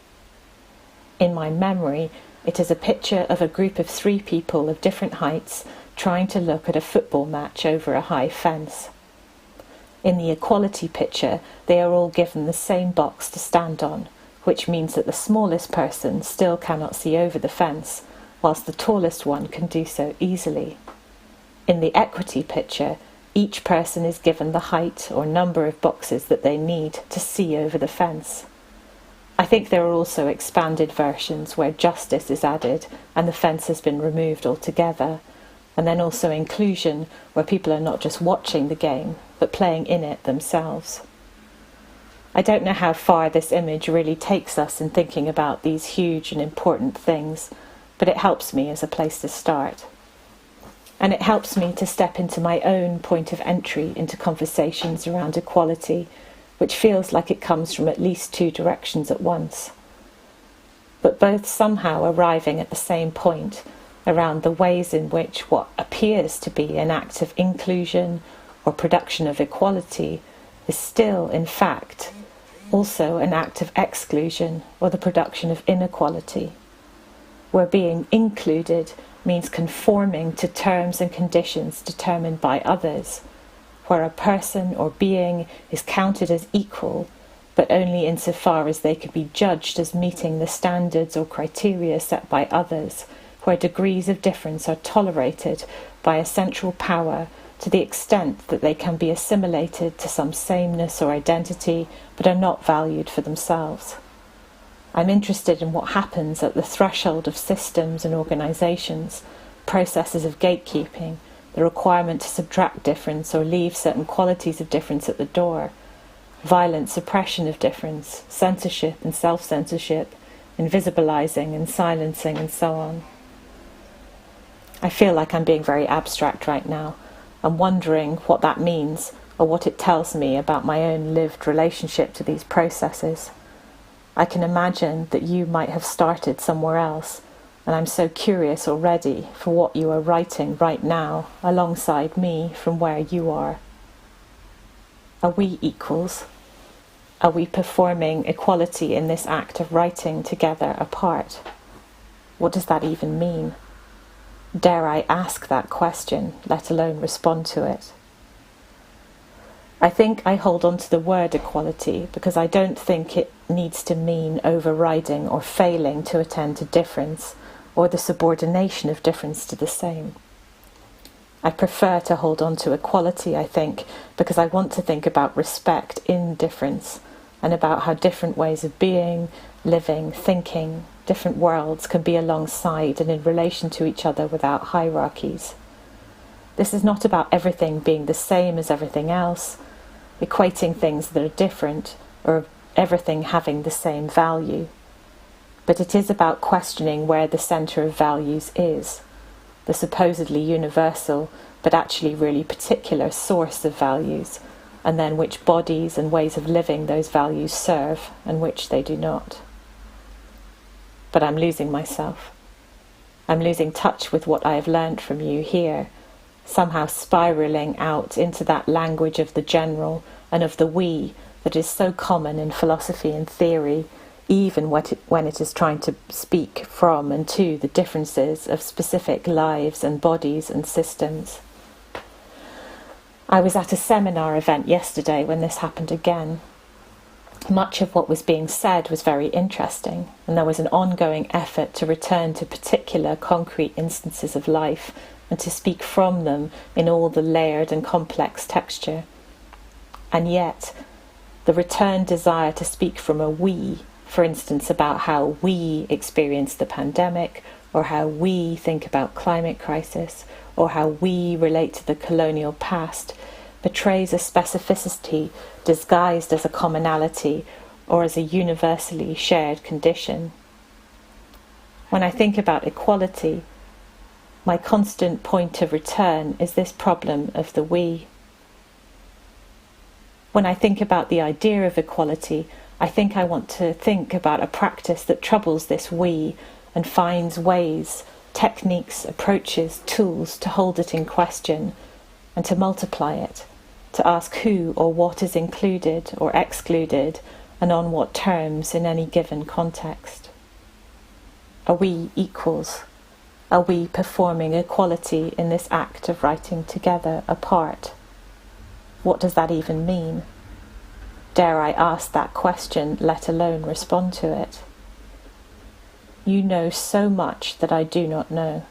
In my memory, it is a picture of a group of 3 people of different heights trying to look at a football match over a high fence. In the equality picture, they are all given the same box to stand on, which means that the smallest person still cannot see over the fence, whilst the tallest one can do so easily. In the equity picture, each person is given the height or number of boxes that they need to see over the fence. I think there are also expanded versions where justice is added and the fence has been removed altogether, and then also inclusion, where people are not just watching the game, but playing in it themselves. I don't know how far this image really takes us in thinking about these huge and important things, but it helps me as a place to start. And it helps me to step into my own point of entry into conversations around equality, which feels like it comes from at least two directions at once, but both somehow arriving at the same point around the ways in which what appears to be an act of inclusion or production of equality is still, in fact, also an act of exclusion or the production of inequality, where being included means conforming to terms and conditions determined by others, where a person or being is counted as equal, but only insofar as they could be judged as meeting the standards or criteria set by others, where degrees of difference are tolerated by a central power to the extent that they can be assimilated to some sameness or identity, but are not valued for themselves. I'm interested in what happens at the threshold of systems and organisations, processes of gatekeeping, the requirement to subtract difference or leave certain qualities of difference at the door, violent suppression of difference, censorship and self-censorship, invisibilising and silencing and so on. I feel like I'm being very abstract right now. I'm wondering what that means or what it tells me about my own lived relationship to these processes. I can imagine that you might have started somewhere else, and I'm so curious already for what you are writing right now alongside me from where you are. Are we equals? Are we performing equality in this act of writing together apart? What does that even mean? Dare I ask that question, let alone respond to it? I think I hold on to the word equality because I don't think it needs to mean overriding or failing to attend to difference, or the subordination of difference to the same. I prefer to hold on to equality, I think, because I want to think about respect in difference and about how different ways of being, living, thinking, different worlds can be alongside and in relation to each other without hierarchies. This is not about everything being the same as everything else, equating things that are different, or everything having the same value. But it is about questioning where the centre of values is, the supposedly universal, but actually really particular source of values, and then which bodies and ways of living those values serve and which they do not. But I'm losing myself. I'm losing touch with what I have learned from you here, somehow spiralling out into that language of the general and of the we that is so common in philosophy and theory, even when it is trying to speak from and to the differences of specific lives and bodies and systems. I was at a seminar event yesterday when this happened again. Much of what was being said was very interesting, and there was an ongoing effort to return to particular concrete instances of life and to speak from them in all the layered and complex texture. And yet, the returned desire to speak from a we, for instance, about how we experience the pandemic, or how we think about climate crisis, or how we relate to the colonial past, betrays a specificity disguised as a commonality or as a universally shared condition. When I think about equality, my constant point of return is this problem of the we. When I think about the idea of equality, I think I want to think about a practice that troubles this we and finds ways, techniques, approaches, tools to hold it in question and to multiply it, to ask who or what is included or excluded and on what terms in any given context. Are we equals? Are we performing equality in this act of writing together apart? What does that even mean? dare I ask that question, let alone respond to it? You know so much that I do not know.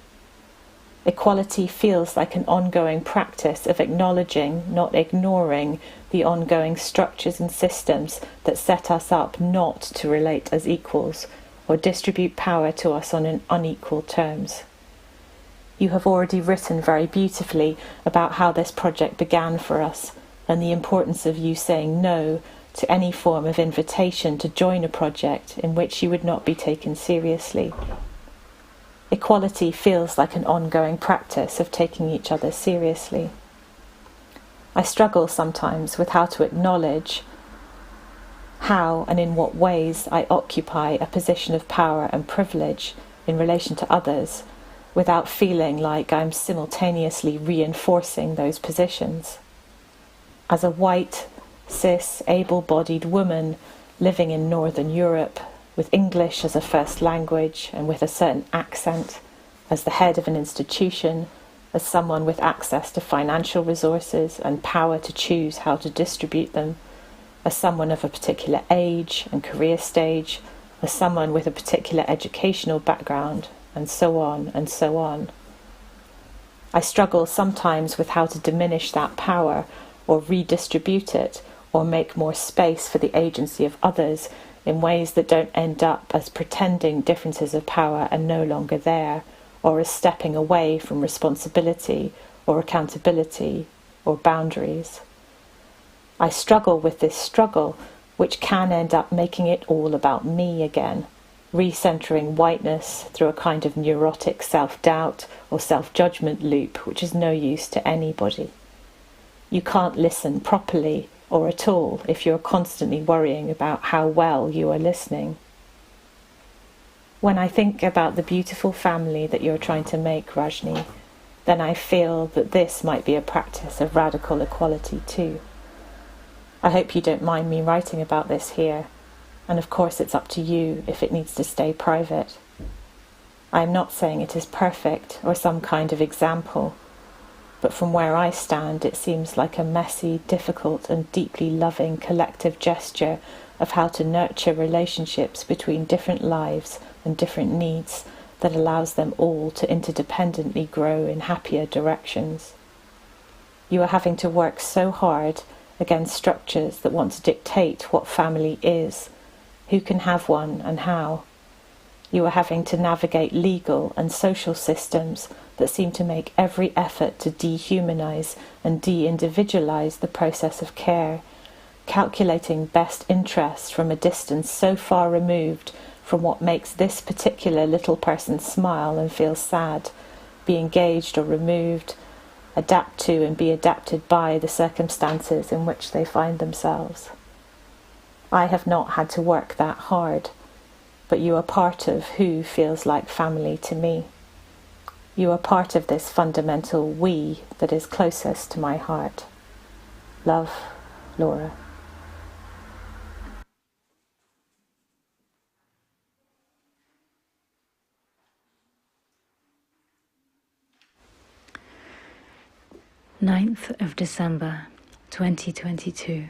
Equality feels like an ongoing practice of acknowledging, not ignoring, the ongoing structures and systems that set us up not to relate as equals or distribute power to us on unequal terms. You have already written very beautifully about how this project began for us and the importance of you saying no to any form of invitation to join a project in which you would not be taken seriously. Equality feels like an ongoing practice of taking each other seriously. I struggle sometimes with how to acknowledge how and in what ways I occupy a position of power and privilege in relation to others without feeling like I'm simultaneously reinforcing those positions. As a white, cis, able-bodied woman living in Northern Europe, with English as a first language and with a certain accent, as the head of an institution, as someone with access to financial resources and power to choose how to distribute them, as someone of a particular age and career stage, as someone with a particular educational background, and so on and so on. I struggle sometimes with how to diminish that power or redistribute it or make more space for the agency of others in ways that don't end up as pretending differences of power are no longer there, or as stepping away from responsibility or accountability or boundaries. I struggle with this struggle, which can end up making it all about me again, recentering whiteness through a kind of neurotic self-doubt or self-judgment loop, which is no use to anybody. You can't listen properly or at all if you're constantly worrying about how well you are listening. When I think about the beautiful family that you're trying to make, Rajni, then I feel that this might be a practice of radical equality too. I hope you don't mind me writing about this here, and of course it's up to you if it needs to stay private. I am not saying it is perfect or some kind of example, but from where I stand it seems like a messy, difficult and deeply loving collective gesture of how to nurture relationships between different lives and different needs that allows them all to interdependently grow in happier directions. You are having to work so hard against structures that want to dictate what family is, who can have one and how. You are having to navigate legal and social systems that seem to make every effort to dehumanize and de-individualize the process of care, calculating best interests from a distance so far removed from what makes this particular little person smile and feel sad, be engaged or removed, adapt to and be adapted by the circumstances in which they find themselves. I have not had to work that hard, but you are part of who feels like family to me. You are part of this fundamental we that is closest to my heart. Love, Laura. December 9th, 2022,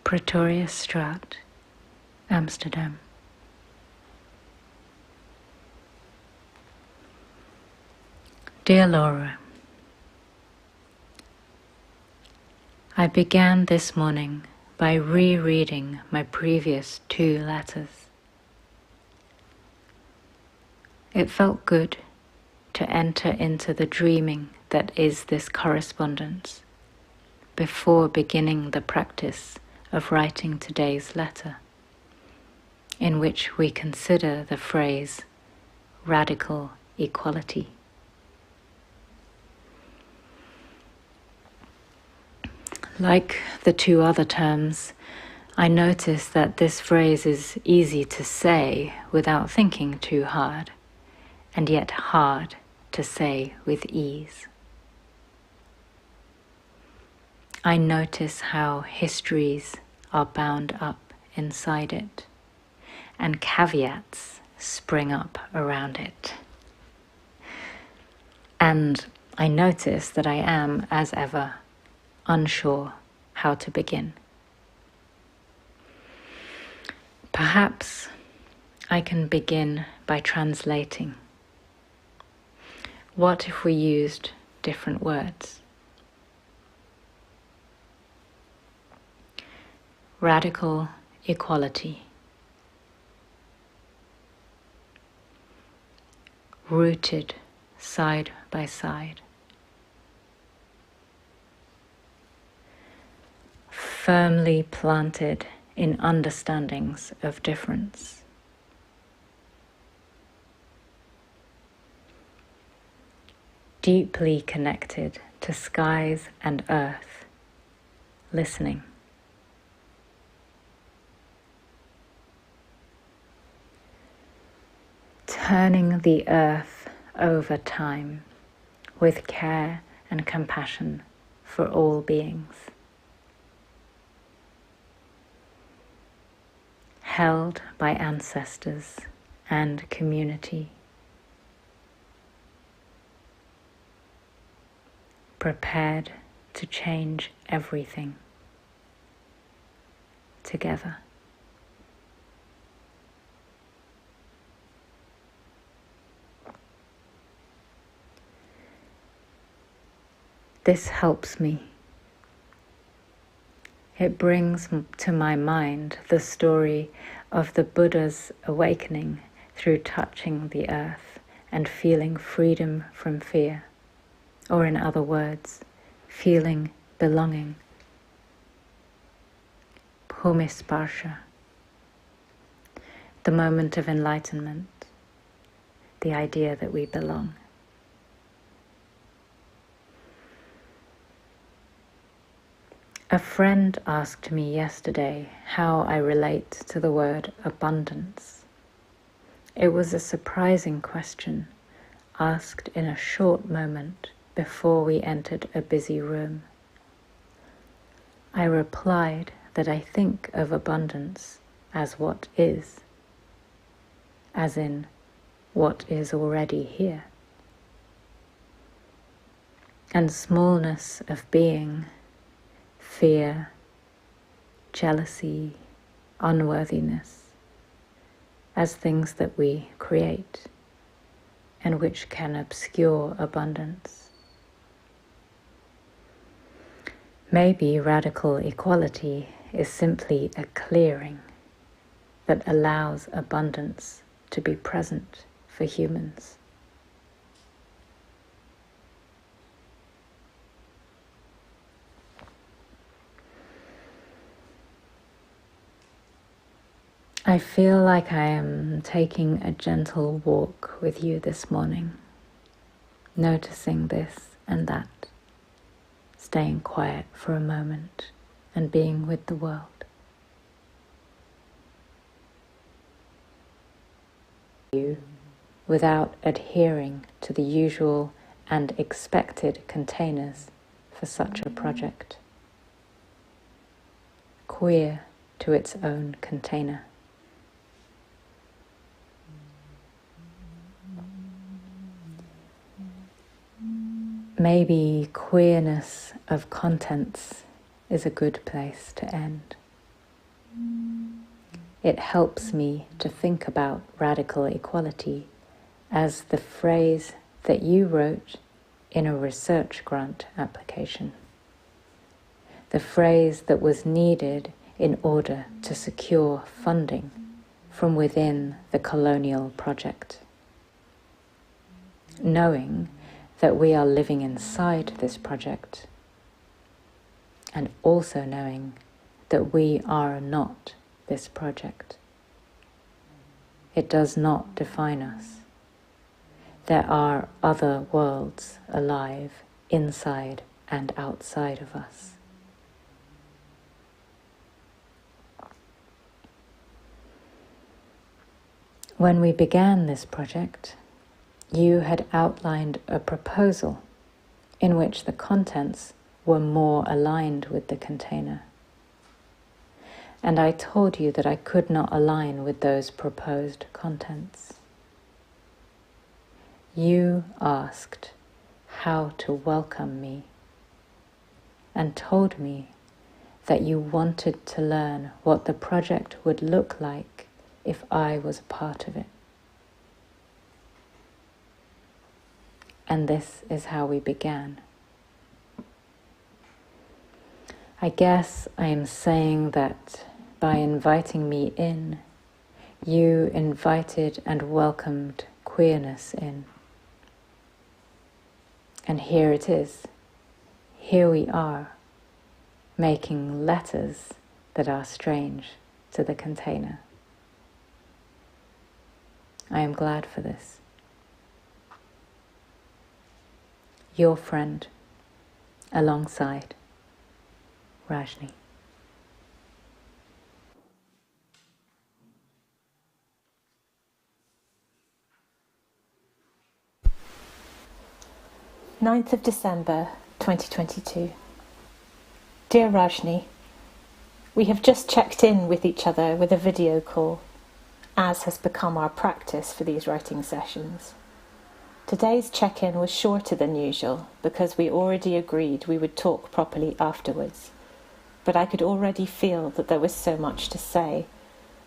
Pretoria Straat, Amsterdam. Dear Laura, I began this morning by rereading my previous 2 letters. It felt good to enter into the dreaming that is this correspondence before beginning the practice of writing today's letter, in which we consider the phrase radical equality. Like the 2 other terms, I notice that this phrase is easy to say without thinking too hard, and yet hard to say with ease. I notice how histories are bound up inside it, and caveats spring up around it. And I notice that I am, as ever, unsure how to begin. Perhaps I can begin by translating. What if we used different words? Radical equality. Rooted side by side. Firmly planted in understandings of difference. Deeply connected to skies and earth, listening. Turning the earth over time with care and compassion for all beings. Held by ancestors and community. Prepared to change everything together. This helps me. It brings to my mind the story of the Buddha's awakening through touching the earth and feeling freedom from fear, or in other words, feeling belonging. Bhumisparsha, the moment of enlightenment, the idea that we belong. A friend asked me yesterday how I relate to the word abundance. It was a surprising question, asked in a short moment before we entered a busy room. I replied that I think of abundance as what is, as in what is already here, and smallness of being, fear, jealousy, unworthiness, as things that we create and which can obscure abundance. Maybe radical equality is simply a clearing that allows abundance to be present for humans. I feel like I am taking a gentle walk with you this morning, noticing this and that, staying quiet for a moment and being with the world. You, without adhering to the usual and expected containers for such a project. Queer to its own container. Maybe queerness of contents is a good place to end. It helps me to think about radical equality as the phrase that you wrote in a research grant application. The phrase that was needed in order to secure funding from within the colonial project. Knowing that we are living inside this project, and also knowing that we are not this project. It does not define us. There are other worlds alive inside and outside of us. When we began this project, you had outlined a proposal in which the contents were more aligned with the container. And I told you that I could not align with those proposed contents. You asked how to welcome me and told me that you wanted to learn what the project would look like if I was a part of it. And this is how we began. I guess I am saying that by inviting me in, you invited and welcomed queerness in. And here it is. Here we are, making letters that are strange to the container. I am glad for this. Your friend, alongside Rajni. December 2022. Dear Rajni, we have just checked in with each other with a video call, as has become our practice for these writing sessions. Today's check-in was shorter than usual because we already agreed we would talk properly afterwards. But I could already feel that there was so much to say,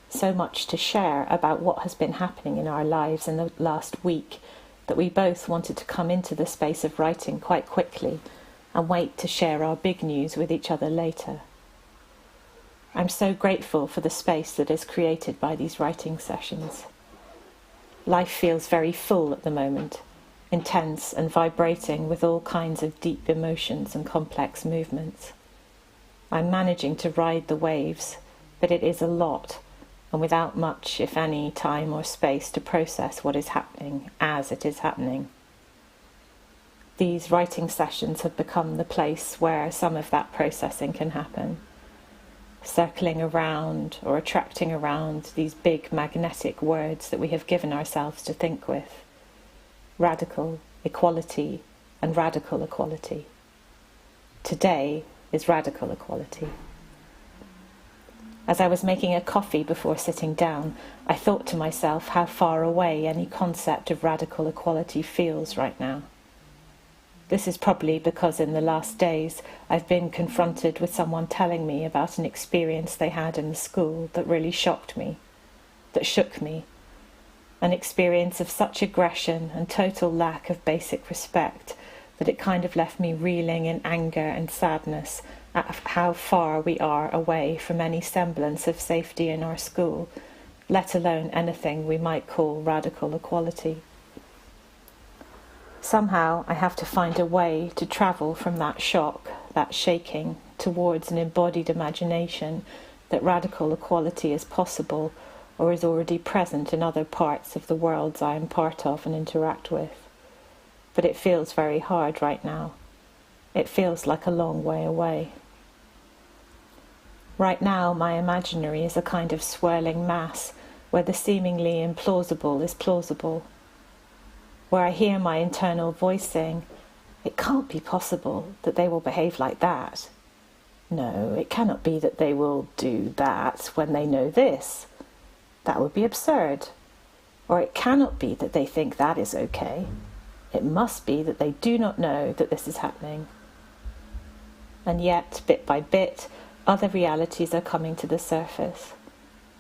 so much to share about what has been happening in our lives in the last week, that we both wanted to come into the space of writing quite quickly and wait to share our big news with each other later. I'm so grateful for the space that is created by these writing sessions. Life feels very full at the moment, intense and vibrating with all kinds of deep emotions and complex movements. I'm managing to ride the waves, but it is a lot, and without much, if any, time or space to process what is happening as it is happening. These writing sessions have become the place where some of that processing can happen, circling around or attracting around these big magnetic words that we have given ourselves to think with: radical, equality, and radical equality. Today is radical equality. As I was making a coffee before sitting down, I thought to myself how far away any concept of radical equality feels right now. This is probably because in the last days I've been confronted with someone telling me about an experience they had in the school that really shocked me, that shook me. An experience of such aggression and total lack of basic respect that it kind of left me reeling in anger and sadness at how far we are away from any semblance of safety in our school, let alone anything we might call radical equality. Somehow I have to find a way to travel from that shock, that shaking, towards an embodied imagination that radical equality is possible or is already present in other parts of the worlds I am part of and interact with. But it feels very hard right now. It feels like a long way away. Right now, my imaginary is a kind of swirling mass where the seemingly implausible is plausible, where I hear my internal voice saying, "It can't be possible that they will behave like that. No, it cannot be that they will do that when they know this. That would be absurd. Or it cannot be that they think that is okay. It must be that they do not know that this is happening." And yet, bit by bit, other realities are coming to the surface.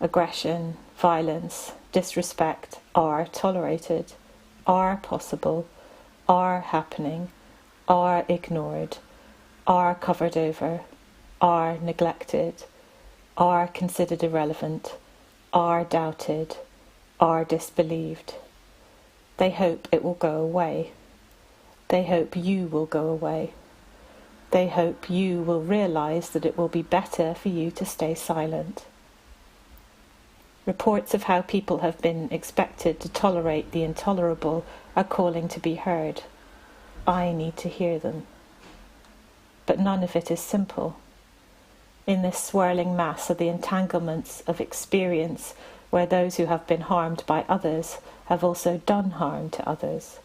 Aggression, violence, disrespect are tolerated, are possible, are happening, are ignored, are covered over, are neglected, are considered irrelevant, are doubted, are disbelieved. They hope it will go away. They hope you will go away. They hope you will realize that it will be better for you to stay silent. Reports of how people have been expected to tolerate the intolerable are calling to be heard. I need to hear them. But none of it is simple. In this swirling mass are the entanglements of experience where those who have been harmed by others have also done harm to others.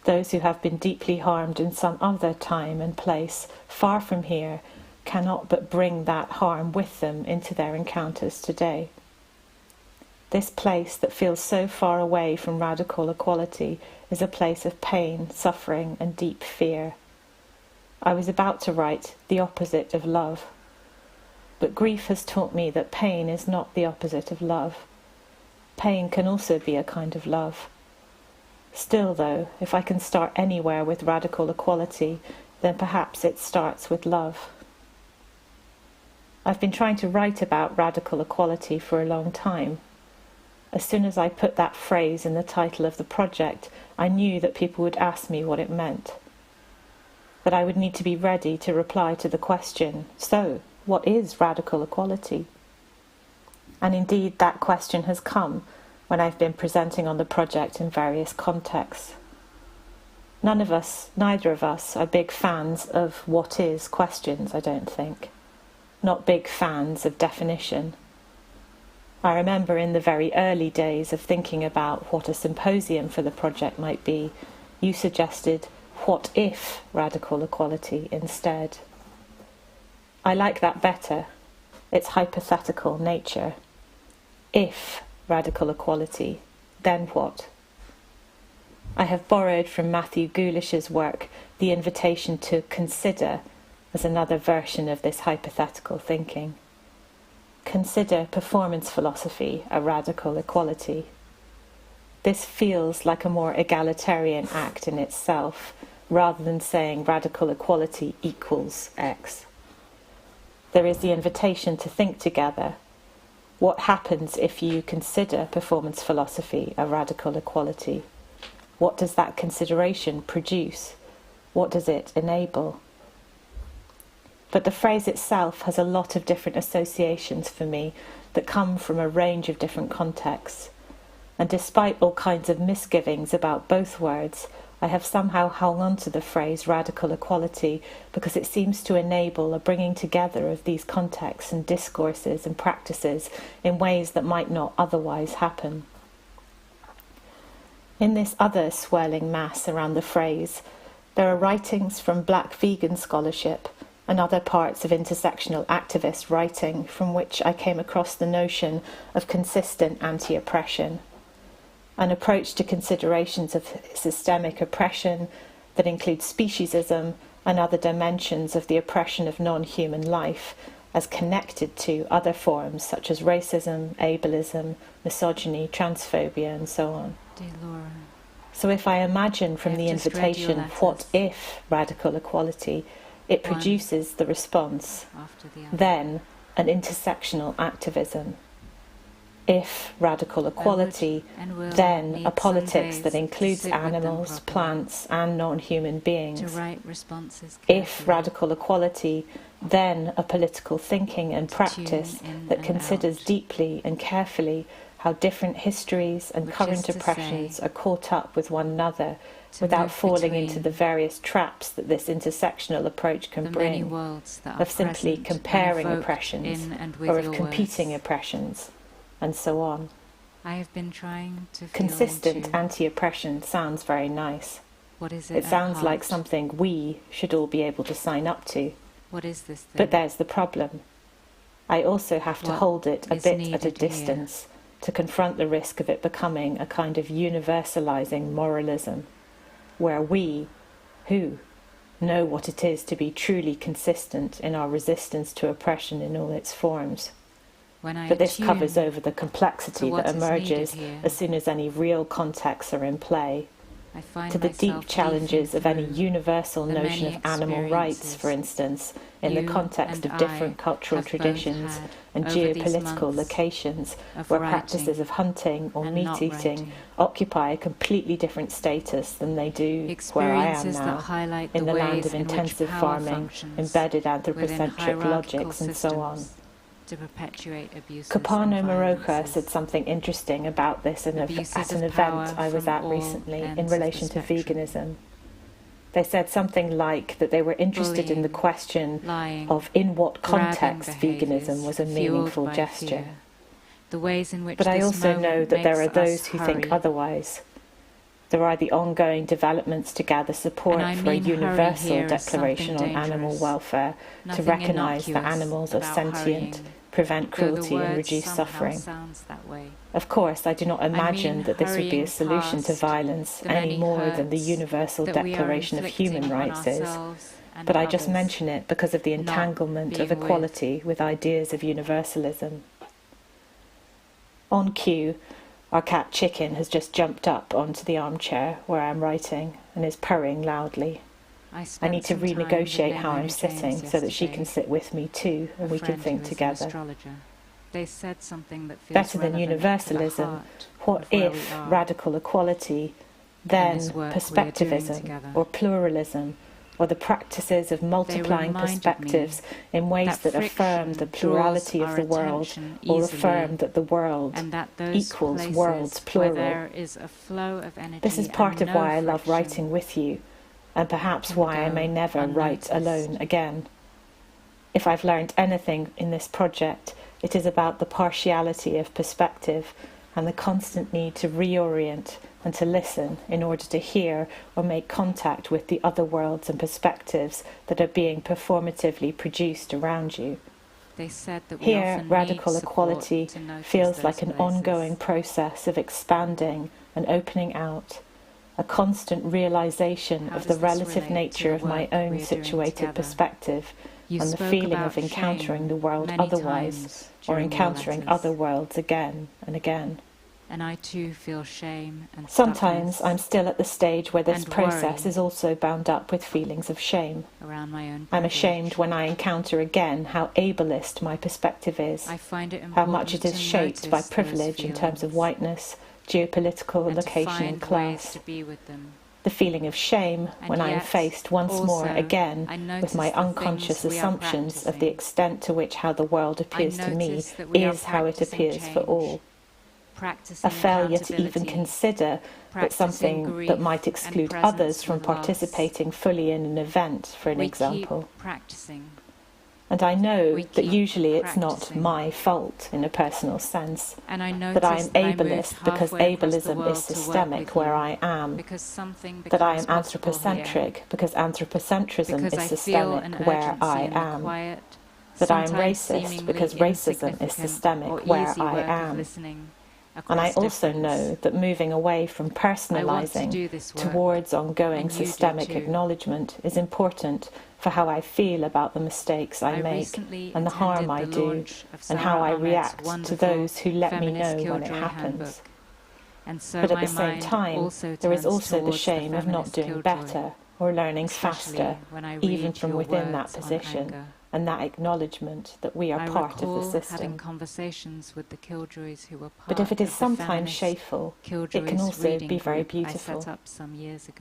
Those who have been deeply harmed in some other time and place far from here cannot but bring that harm with them into their encounters today. This place that feels so far away from radical equality is a place of pain, suffering, and deep fear. I was about to write the opposite of love. But grief has taught me that pain is not the opposite of love. pain can also be a kind of love. Still, though, if I can start anywhere with radical equality, then perhaps it starts with love. I've been trying to write about radical equality for a long time. As soon as I put that phrase in the title of the project, I knew that people would ask me what it meant. That I would need to be ready to reply to the question, so, what is radical equality? And indeed, that question has come when I've been presenting on the project in various contexts. Neither of us, are big fans of what is questions, I don't think. Not big fans of definition. I remember in the very early days of thinking about what a symposium for the project might be, you suggested, what if radical equality instead? I like that better, its hypothetical nature. If radical equality, then what? I have borrowed from Matthew Goulish's work the invitation to consider as another version of this hypothetical thinking. Consider performance philosophy a radical equality. This feels like a more egalitarian act in itself, rather than saying radical equality equals X. There is the invitation to think together. What happens if you consider performance philosophy a radical equality? What does that consideration produce? What does it enable? But the phrase itself has a lot of different associations for me that come from a range of different contexts. And despite all kinds of misgivings about both words, I have somehow hung on to the phrase radical equality because it seems to enable a bringing together of these contexts and discourses and practices in ways that might not otherwise happen. In this other swirling mass around the phrase, there are writings from Black vegan scholarship and other parts of intersectional activist writing from which I came across the notion of consistent anti-oppression, an approach to considerations of systemic oppression that includes speciesism and other dimensions of the oppression of non-human life as connected to other forms such as racism, ableism, misogyny, transphobia, and so on. Dear Laura, so if I imagine from the invitation, what if radical equality, it produces the response, then an intersectional activism. If radical equality, then a politics that includes animals, plants, and non-human beings. If radical equality, then a political thinking and practice that considers deeply and carefully how different histories and current oppressions are caught up with one another without falling into the various traps that this intersectional approach can bring, of simply comparing oppressions or of competing oppressions, and so on. I have been trying to feel consistent into anti-oppression sounds very nice. What is it? It sounds like something we should all be able to sign up to. What is this thing? But there's the problem. I also have to hold it a bit at a distance to confront the risk of it becoming a kind of universalizing moralism, where we, who know what it is to be truly consistent in our resistance to oppression in all its forms. But this covers over the complexity that emerges as soon as any real contexts are in play, to the deep challenges of any universal notion of animal rights, for instance, in the context of different cultural traditions and geopolitical locations where practices of hunting or meat-eating occupy a completely different status than they do where I am now, in the land of intensive farming, embedded anthropocentric logics and so on. To perpetuate abuses. Capano Maroka said something interesting about this at an event I was at recently in relation to veganism. They said something like that they were interested in the question of in what context veganism was a meaningful gesture. The ways in which but I also know that there are those who think otherwise. There are the ongoing developments to gather support for a universal declaration on animal welfare to recognise that animals are sentient, prevent cruelty and reduce suffering. Of course, I do not imagine that this would be a solution to violence any more than the Universal Declaration of Human Rights is, but I just mention it because of the entanglement of equality with ideas of universalism. On cue, Our cat Chicken has just jumped up onto the armchair where I'm writing and is purring loudly. I need to renegotiate how I'm sitting so that she can sit with me too and we can think together. They said something that feels better than universalism. What if radical equality, then perspectivism or pluralism, or the practices of multiplying perspectives in ways that affirm the plurality of the world, or affirm that the world equals worlds plural. This is part of why I love writing with you, and perhaps why I may never write alone again. If I've learned anything in this project, it is about the partiality of perspective and the constant need to reorient and to listen in order to hear or make contact with the other worlds and perspectives that are being performatively produced around you. They said that here, radical equality feels like an ongoing process of expanding and opening out, a constant realization of the relative nature of my own situated perspective and the feeling of encountering the world otherwise, or encountering other worlds again and again. And I too feel shame and sometimes I'm still at the stage where this process is also bound up with feelings of shame. Around my own I'm ashamed when I encounter again how ableist my perspective is, I find it how much it is shaped by privilege in terms of whiteness, geopolitical location and class. The feeling of shame when I am faced once more again with my unconscious assumptions of the extent to which how the world appears to me is how it appears for all. A failure to even consider that something that might exclude others from participating fully in an event, for an example. And I know that usually it's not my fault in a personal sense, that I am ableist because ableism is systemic where I am, that I am anthropocentric because anthropocentrism is systemic where I am, that I am racist because racism is systemic where I am. And I also know that moving away from personalising towards ongoing systemic acknowledgement is important for how I feel about the mistakes I make and the harm I do, and how I react to those who let me know when it happens. But at the same time, there is also the shame of not doing better or learning faster, even from within that position, and that acknowledgement that we are part of the system. But if it is sometimes shameful, it can also be very beautiful.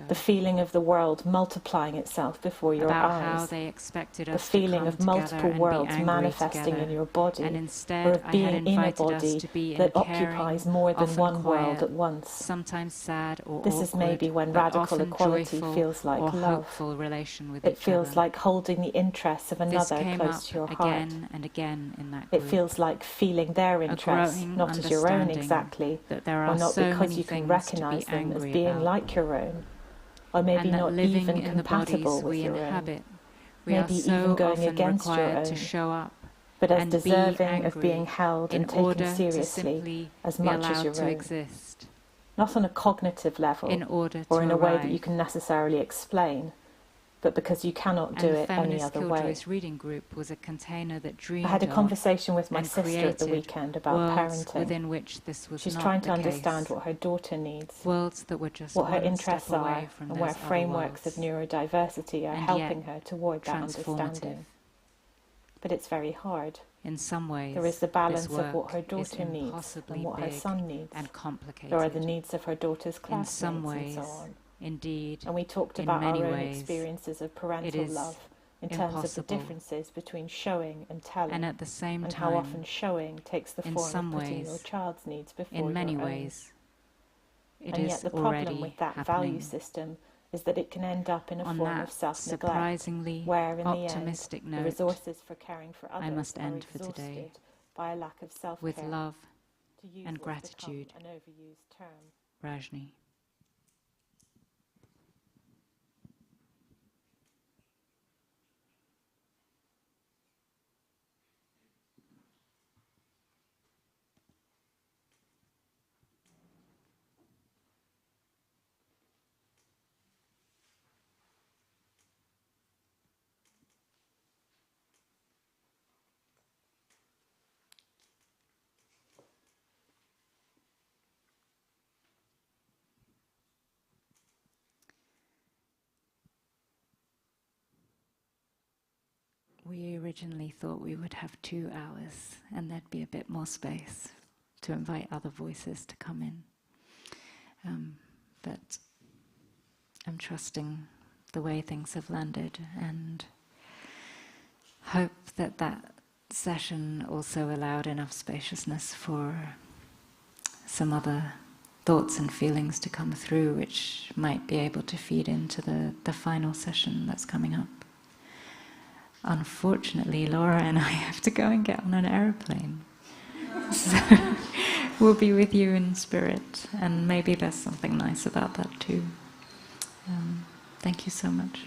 The feeling of the world multiplying itself before your eyes, the feeling of multiple worlds manifesting in your body, or of being in a body that occupies more than one world at once. Sometimes sad or this is maybe when radical equality feels like love. It feels like holding the interests of another close to your heart. And again in that it feels like feeling their interests, not as your own exactly, or not because you can recognise them as being like your own, or maybe not even compatible with your own, maybe even going against your own, but as deserving of being held and taken seriously as much as your own. Not on a cognitive level, or in a way that you can necessarily explain, but because you cannot do it any other way. Reading group was a container that I had a conversation with my sister at the weekend about parenting. Within which this was She's trying to understand what her daughter needs, worlds that were just what her interests are, and where frameworks of neurodiversity are helping her toward that understanding. But it's very hard. In some ways, there is the balance of what her daughter needs and what her son needs. And complicated. There are the needs of her daughter's classmates and so on. Indeed, and we talked about our own experiences of parental love in terms of the differences between showing and telling, and at the same time, how often showing takes the form of putting your child's needs before your own. In many ways, it and is yet the problem with that value system is that it can end up in a form of self-neglect, where in the end, the resources for caring for others I must end are for today by a lack of self-care, with love to use and gratitude. An overused term. Rajni. We originally thought we would have 2 hours and there'd be a bit more space to invite other voices to come in. But I'm trusting the way things have landed and hope that that session also allowed enough spaciousness for some other thoughts and feelings to come through, which might be able to feed into the final session that's coming up. Unfortunately, Laura and I have to go and get on an aeroplane. So we'll be with you in spirit, and maybe there's something nice about that too. Thank you so much.